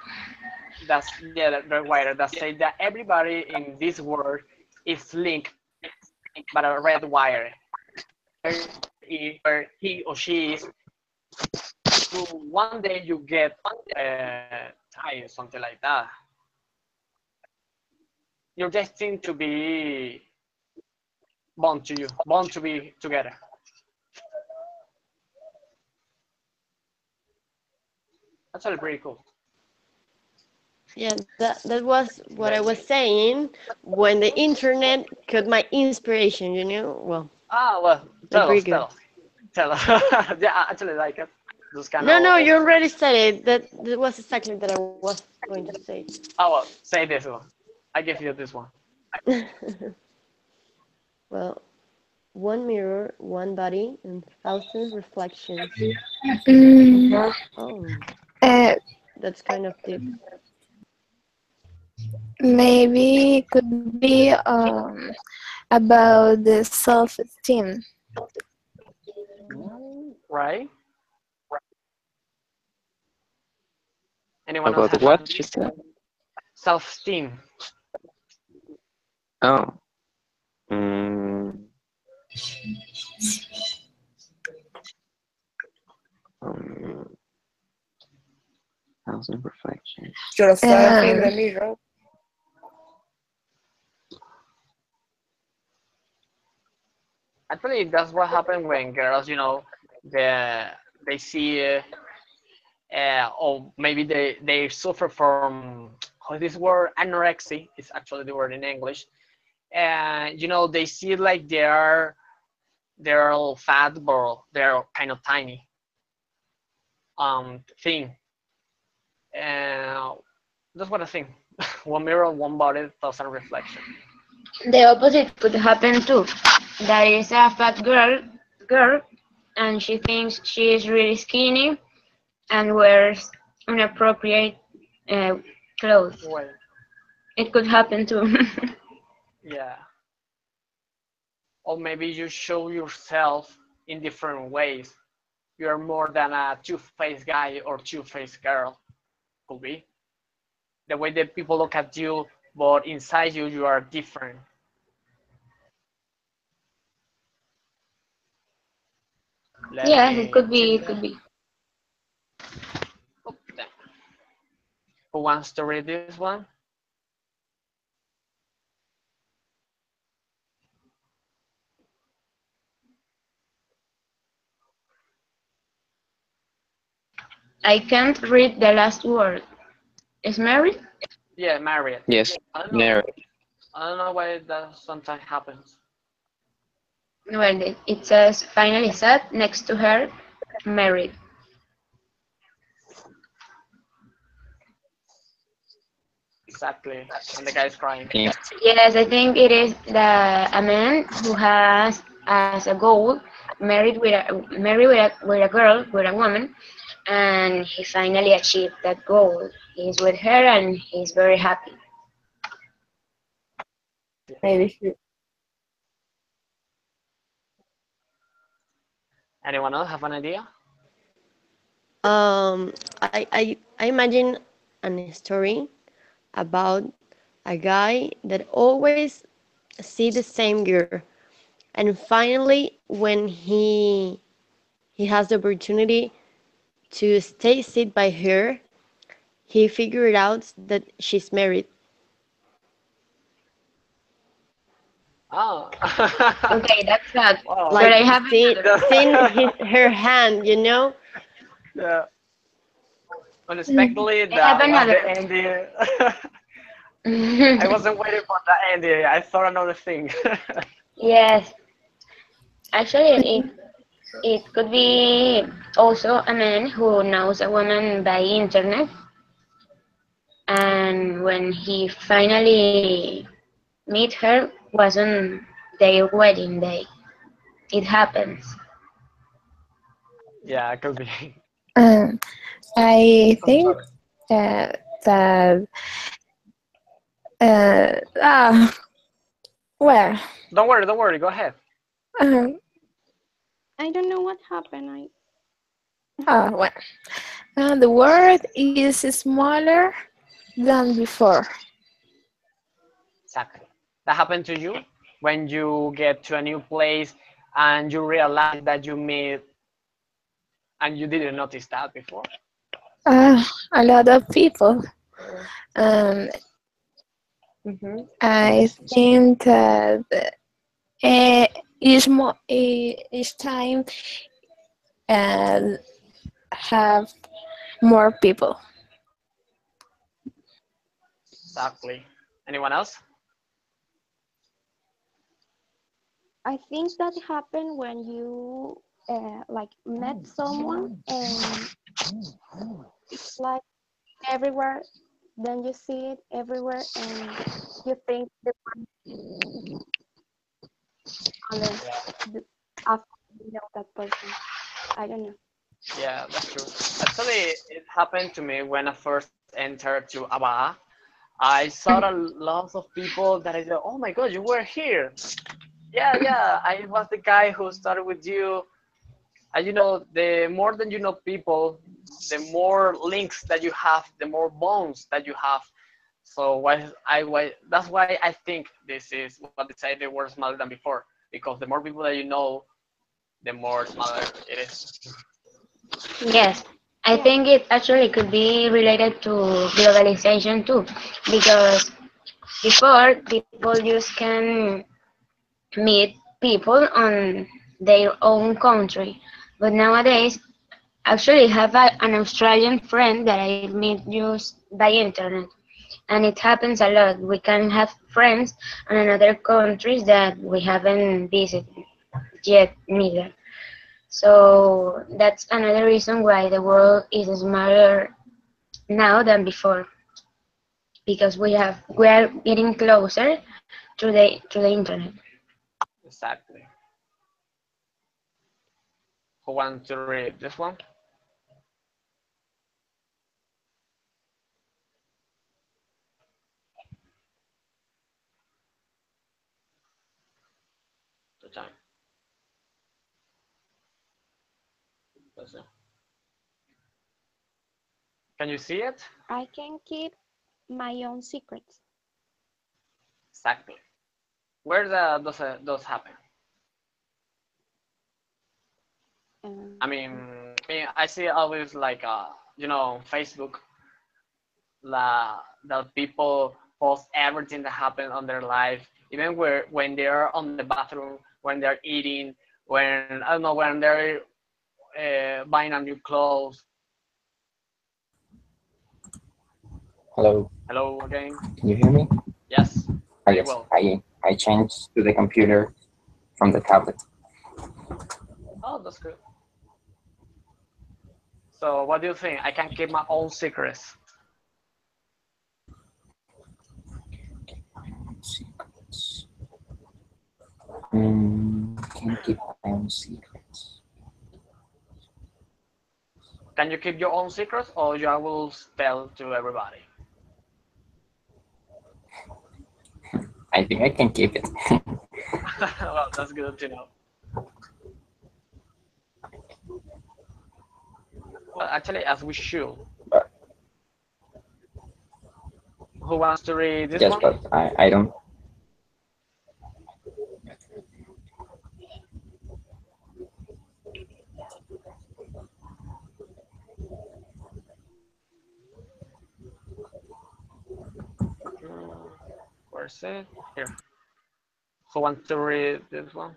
That's yeah, the writer that say that everybody in this world is linked by a red wire. Where he or she is, to one day you get tired, something like that. You're destined to be born to be together. Actually, pretty cool. Yeah, that was what I was saying when the internet cut my inspiration, you know? Well, Ah, well, they're tell pretty us, good. tell us. Yeah, I actually like it. Those kind No, no, of. you already said it. That was exactly that I was going to say. Oh, well, say this one. I give you this one. Well, one mirror, one body, and thousand reflections. Mm, Oh, uh, that's kind of deep. maybe it could be about the self-esteem. Right? Anyone else About have a what she said? self-esteem? Oh, mm, um, thousand reflections. Yourself in Um, the mirror. Actually, that's what happened when girls, the they see, or maybe they suffer from how this word anorexia is actually the word in English, and they see like they're all fat, but they're kind of tiny, thin, and that's what I think. One mirror, one body, thousand reflection. the opposite could happen too. There is a fat girl, and she thinks she is really skinny and wears inappropriate uh, clothes. Well, It could happen too. yeah. Or maybe you show yourself in different ways. You're more than a two-faced guy or two-faced girl. Could be the way that people look at you, but inside you, you are different. Let Yes, it me could check be. It that. could be. Oh, who wants to read this one? I can't read the last word. Is married? Yeah, married. Yes, I don't know. narrow. I don't know why that sometimes happens. Well, it says finally sat next to her, married. Exactly. And the guy's crying. Yeah. Yes, I think it is a man who has as a goal married with a girl, with a woman, and he finally achieved that goal. He's with her and he's very happy. Maybe she, Anyone else have an idea? I imagine a story about a guy that always see the same girl, and finally, when he has the opportunity to stay sit by her, he figured out that she's married. Oh. Okay, that's sad. Wow. But I Like have another. seeing her hand, you know. Yeah. Unexpectedly, I have that was the another. ending. I wasn't waiting for the ending. I thought another thing. Yes, actually, it could be also a man who knows a woman by internet, and when he finally meet her was on their wedding day. It happens. Yeah, it could be. Um, I I'm think sorry. that uh, well, Don't worry. Go ahead. um, I don't know what happened. I well, the world is smaller than before. Exactly. That happened to you when you get to a new place and you realize that you meet and you didn't notice that before. Uh, a lot of people. Um, I think that each time uh, have more people. Exactly. Anyone else? I think that happened when you like met someone and it's like everywhere. Then you see it everywhere and you think the unless the, after you know that person. I don't know. Yeah, that's true. Actually, it happened to me when I first entered to Aba. I saw a lot of people that I said, "Oh my God, you were here!" Yeah, yeah, I was the guy who started with you. And the more than you know people, the more links that you have, the more bonds that you have. So that's why I think this is what they say the word smaller than before, because the more people that you know, the more smaller it is. Yes, I Yeah. think it actually could be related to globalization too, because before people just can meet people on their own country, but nowadays actually have an Australian friend that I meet just by internet, and it happens a lot. We can have friends in another countries that we haven't visited yet neither. So that's another reason why the world is smaller now than before, because we are getting closer through the internet. Exactly. Who wants to read this one? The time. Let's see. Can you see it? I can keep my own secrets. Exactly. Where those happen? I Um, mean, I see always like Facebook, that people post everything that happened on their life, even when they're on the bathroom, when they're eating, when I don't know, when they're buying a new clothes. Hello, Hello again. can you hear me? Yes, Oh pretty yes, well. I changed to the computer from the tablet. Oh, that's good. So, what do you think? I can keep my own secrets. Secrets. Can keep my own secrets. Can you keep your own secrets, or you will tell to everybody? I think I can keep it. Well, that's good to know. Well, actually, as we should. But Who wants to read this yes, one? but I don't. Mm, where's it? Here. Who wants to read this one?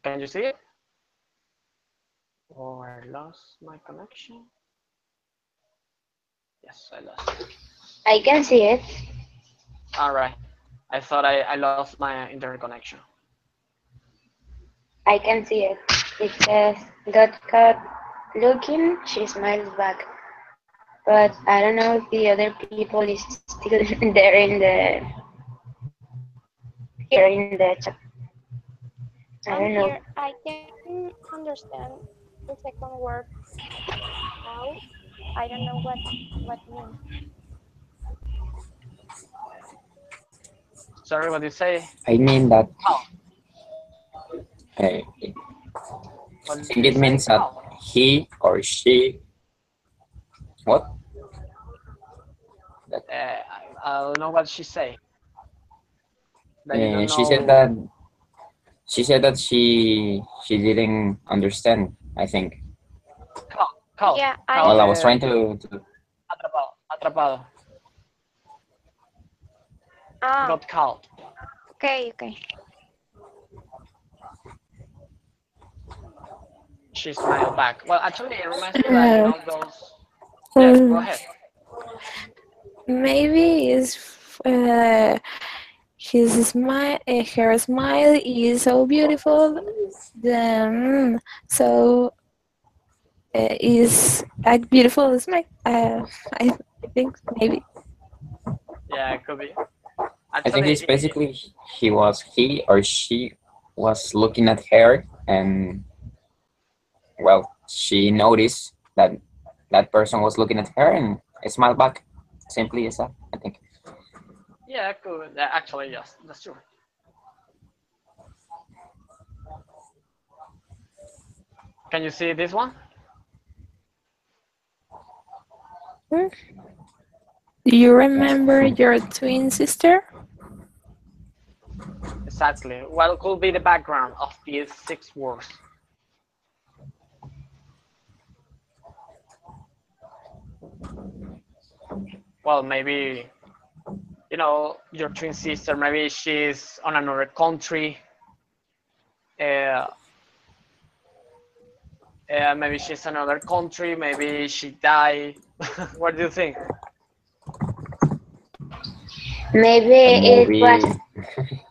Can you see it? Oh, I lost my connection. Yes, I lost it. I can see it. All right. I thought I lost my internet connection. I can see it. It says, got caught looking, she smiles back. But I don't know if the other people is still there in the here in the chat. I I'm don't know. here. I can understand the second word how. I don't know what means. Sorry, what do you say? I mean that How? I What do you think it say? means that How? he or she, what? That, I don't know what she say. That you don't she said know. that she didn't understand. I think. Caught. Caught. Yeah, Caught. Well, I I. was trying to. Atrapado. Atrapado. Ah, Got caught. okay, okay. She smiled back. Well, actually, it reminds me like Uh, those. Yeah, go um, ahead. maybe is his smile, her smile is so beautiful. Then so is a beautiful smile. I think maybe. Yeah, it could be. I think Actually, it's basically he or she was looking at her, and well, she noticed that that person was looking at her and smiled back. Simply as that, I think. yeah, it could. Yeah, actually, yes, that's true. Can you see this one? Hmm? Do you remember your twin sister? Exactly. What could be the background of these 6 words? Well, maybe your twin sister. Maybe she's on another country. Uh, maybe she's another country. Maybe she died. What do you think? Maybe And it was. maybe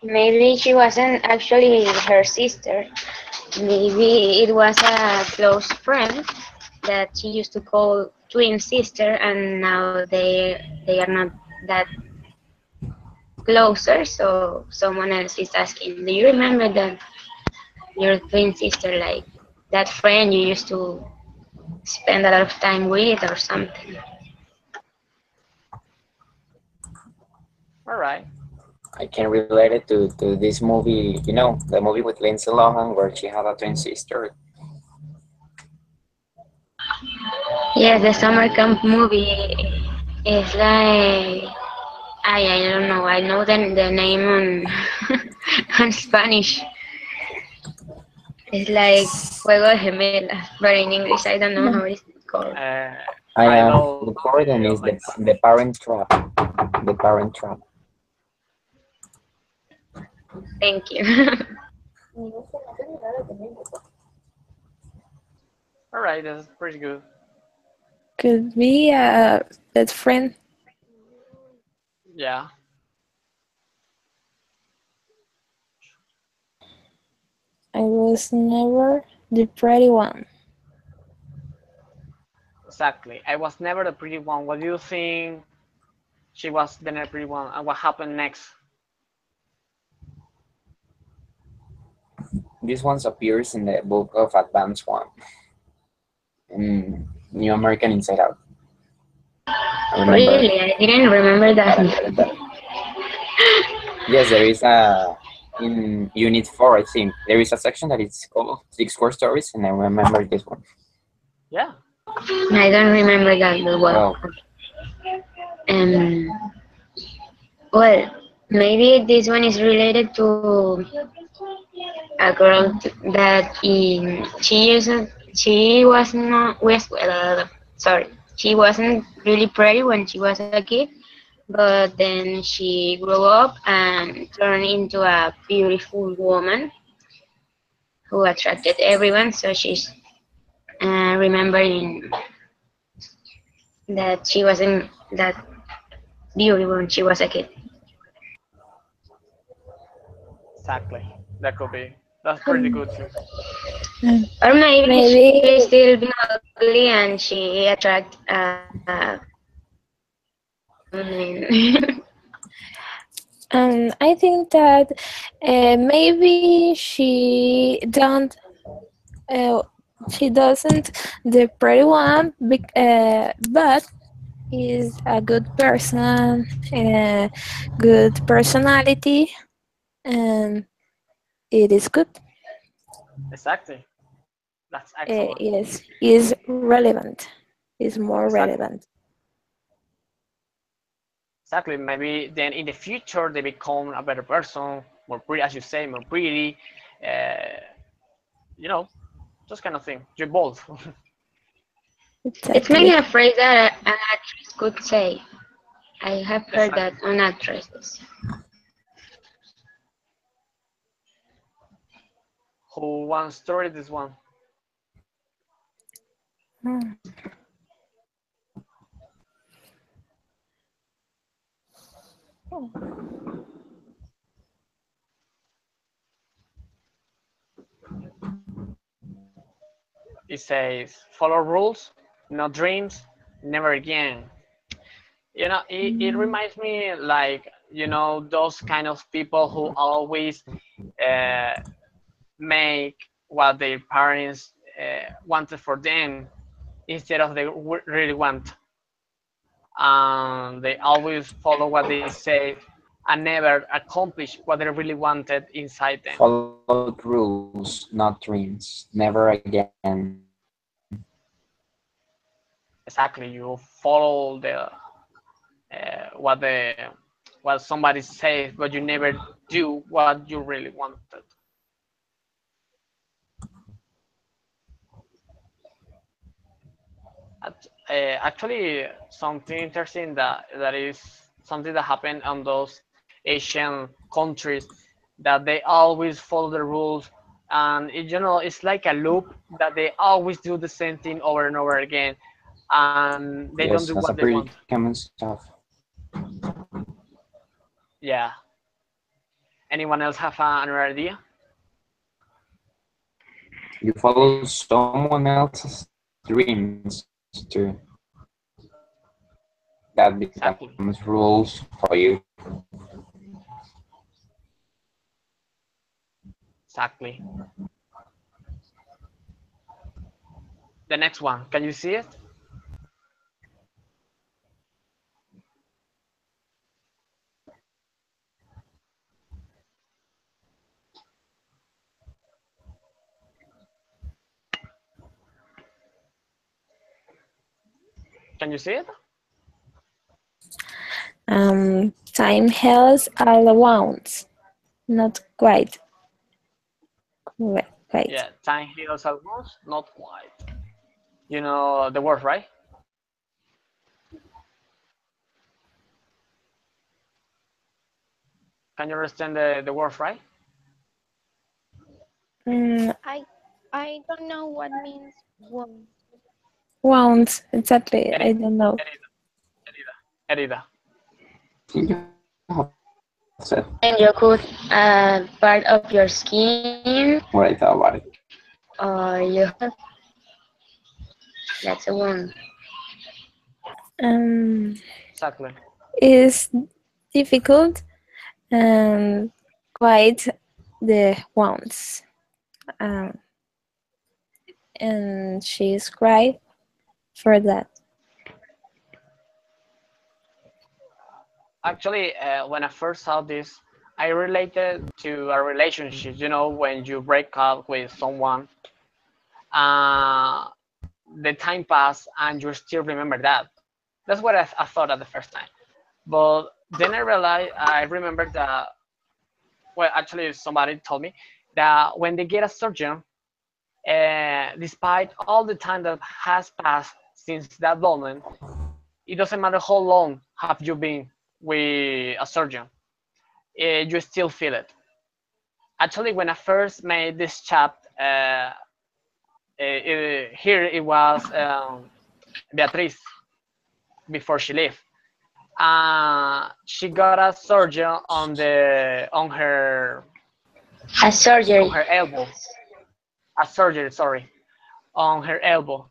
Maybe she wasn't actually her sister. Maybe it was a close friend that she used to call twin sister, and now they are not that closer. So someone else is asking, "Do you remember that your twin sister, like that friend you used to spend a lot of time with, or something?" All right. I can relate it to this movie. You know, the movie with Lindsay Lohan where she had a twin sister. Yes, the summer camp movie is like I don't know. I know the name on on Spanish. It's like Juego de Gemelas, but in English I don't know how it's called. Uh, I idol. the pardon is Like the Parent Trap. The Parent Trap. Thank you. all right, that's pretty good. Could be that friend. Yeah, I was never the pretty one. exactly. I was never the pretty one. What do you think? She was the pretty one, and what happened next? This one appears in the book of Advanced One in New American Inside Out. I remember. Really, I didn't remember that. Yes, there is a in Unit 4. I think there is a section that is called Six Core Stories, and I remember this one. Yeah, I don't remember that well. Well, Um, well, maybe this one is related to a girl that she was not sorry, she wasn't really pretty when she was a kid, but then she grew up and turned into a beautiful woman who attracted everyone. So she's remembering that she wasn't that beautiful when she was a kid. exactly. That could be. That's pretty good too. Mm. Or maybe Maybe she's still being ugly and she attract some men. And I think that maybe uh, she doesn't the pretty one, but is a good person, good personality, and it is good. Exactly. That's excellent. Yes, is relevant, is more Exactly. relevant. Exactly. Maybe then in the future they become a better person, more pretty, as you say, more pretty. Uh, you know, just kind of thing. You both. It's maybe Exactly. a phrase that an actress could say. I have heard that Exactly. on actresses. Who wants to read this one? Mm. It says, follow rules, no dreams, never again. It reminds me like, those kind of people who always uh, make what their parents wanted for them instead of they really want. They always follow what they say and never accomplish what they really wanted inside them. Followed rules, not dreams. Never again. Exactly, you follow what the what somebody says, but you never do what you really wanted. Actually, something interesting that is something that happened on those Asian countries that they always follow the rules, and it's like a loop that they always do the same thing over and over again, and they don't Yes, do that's what a they pretty want. common stuff. Yeah. Anyone else have another idea? You follow someone else's dreams too. That becomes Exactly. rules for you. Exactly. The next one. Can you see it? Can you see it? Time heals all wounds. Not quite. Quite. Yeah. Time heals at once. Not quite. You know the word, right? Can you understand the word, right? Mm, I I don't know what means wound. wounds. Exactly. I Herida. don't know. Herida. Herida. Herida. I think you have said And you could part of your skin what I thought about it. or you have that's a wound. Um, Exactly. is difficult and quite the wounds. Um, and she's cried for that. Actually, when I first saw this, I related to a relationship. When you break up with someone, uh, the time passed and you still remember that. That's what I thought at the first time. But then I realized, I remember that, well, actually, somebody told me that when they get a surgeon, despite all the time that has passed since that moment, it doesn't matter how long have you been with a surgeon, you still feel it. Actually, when I first made this chat, here it was Beatriz before she left. She got a surgeon A on surgery. her elbow, a surgery, sorry, on her elbow.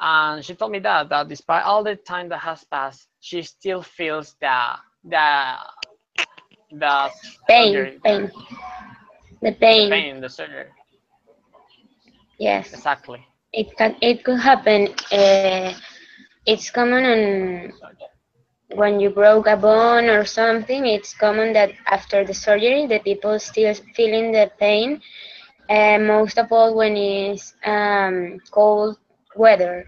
And she told me that despite all the time that has passed, she still feels the the Pain, surgery, pain, the the pain. pain, the surgery. Yes, Exactly. it could happen. It's common on when you broke a bone or something. It's common that after the surgery, the people still feeling the pain. Most of all when it's cold weather,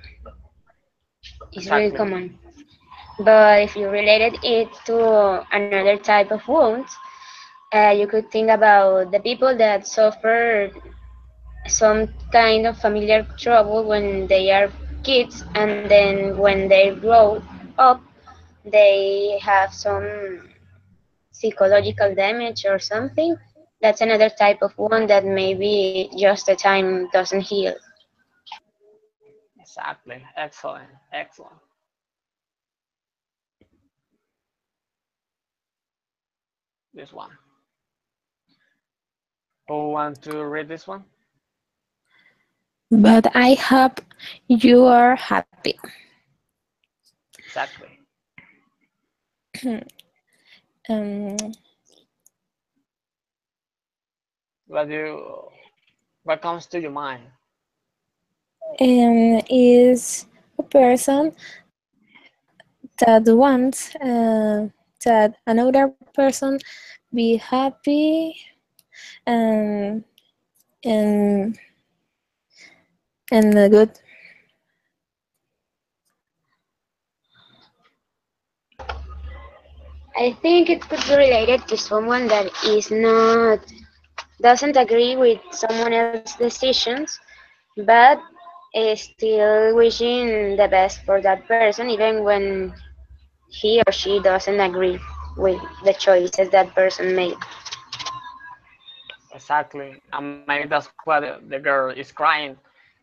it's really Exactly. common. But if you related it to another type of wounds, you could think about the people that suffer some kind of familiar trouble when they are kids, and then when they grow up, they have some psychological damage or something. That's another type of wound that maybe just the time doesn't heal. Exactly. Excellent. Excellent. This one. Who want to read this one? But I hope you are happy. Exactly. um, What do you, what comes to your mind? is a person that wants that another person be happy and and and good. I think it could be related to someone that is not doesn't agree with someone else's decisions, but is still wishing the best for that person, even when he or she doesn't agree with the choices that person made. Exactly. And maybe that's why the girl is crying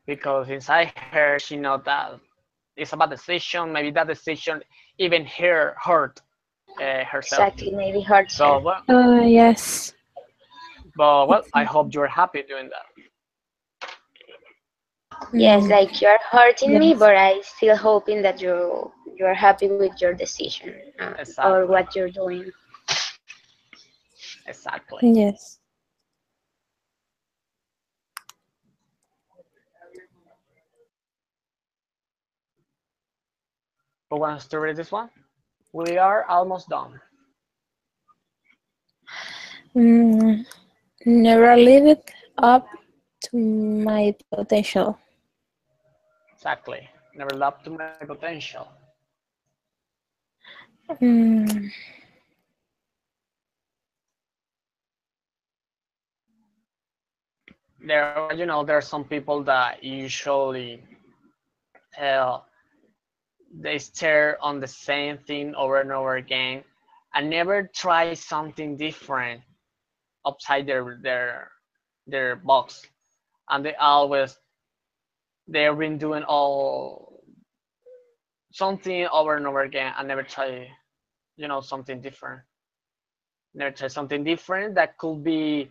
because inside her she knows that it's about decision. Maybe that decision even her hurt herself. Exactly, maybe hurts her. But well, Yes. I hope you're happy doing that. Yes, Mm, like you're hurting me, yes. but I still hoping that you're happy with your decision or Exactly. what you're doing. Exactly. Yes. Who wants to read this one? We are almost done. Mm, never live it up to my potential. Exactly. Never loved to my potential. Mm, There are some people that usually uh, they stare on the same thing over and over again and never try something different outside their box. And they've been doing all something over and over again and never try something different. Never try something different that could be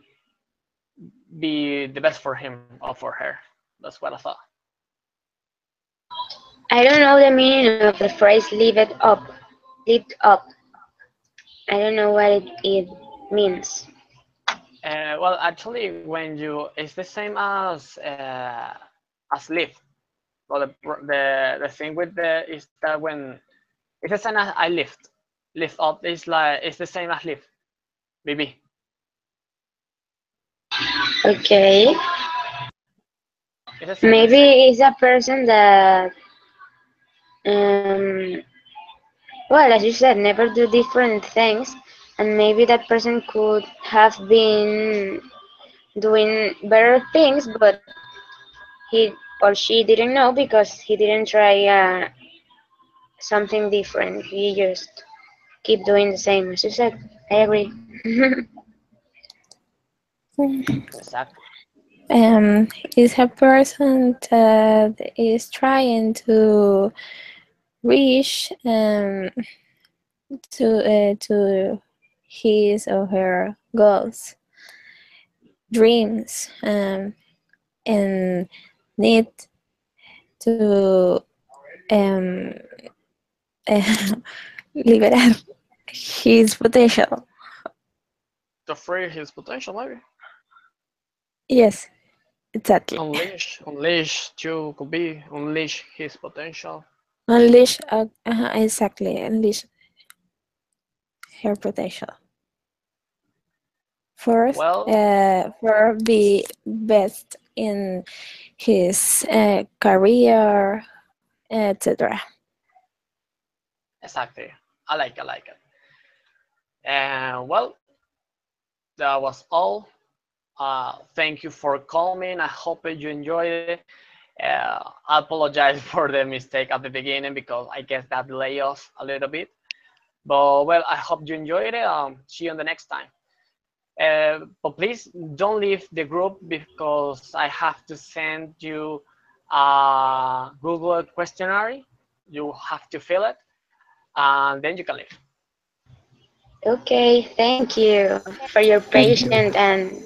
the best for him or for her. That's what I thought. I don't know the meaning of the phrase "live it up." Live up. I don't know what it means. Well, actually, when you it's the same as live. Well, the thing with the is that when it's the same as I lift. Lift up is like it's the same as lift. Maybe Okay. it's the same. The same. Maybe it's a person that, um, well, as you said, never do different things, and maybe that person could have been doing better things, but he or she didn't know because he didn't try something different. He just keep doing the same, as you said. I agree. Exactly. is a person that is trying to reach to his or her goals, dreams, and need to um, liberar his potential. to free his potential, maybe. Yes, exactly. Unleash to could be unleash his potential. Unleash, exactly, unleash her potential. First, Well, for be best in his career, etc. exactly. I like it. And well, that was all. Thank you for coming. I hope you enjoyed it. I apologize for the mistake at the beginning because I guess that delayed us a little bit. But well, I hope you enjoyed it. See you on the next time. But please don't leave the group because I have to send you a Google questionnaire. You have to fill it, and then you can leave. Okay, thank you for your Thank you. patience and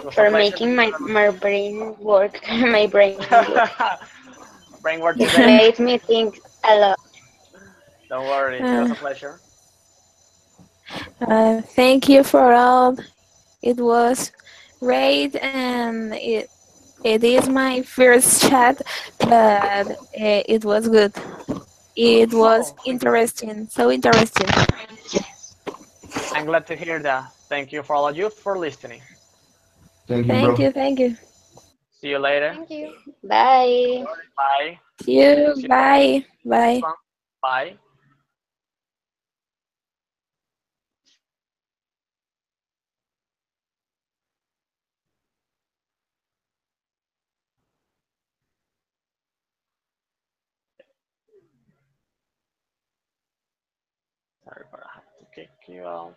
It was a for pleasure. making my brain work, my brain work. Brainwork It today. made me think a lot. Don't worry, it was Uh, a pleasure. thank you for all. It was great, and it is my first chat, but it was good. It was Oh, interesting, so interesting. I'm glad to hear that. Thank you for all of you for listening. Thank you, Thank bro. you, thank you. See you later. Thank you. Bye. Bye. See you. See you Bye. next Bye. one. Bye. Sorry, but I have to kick you out.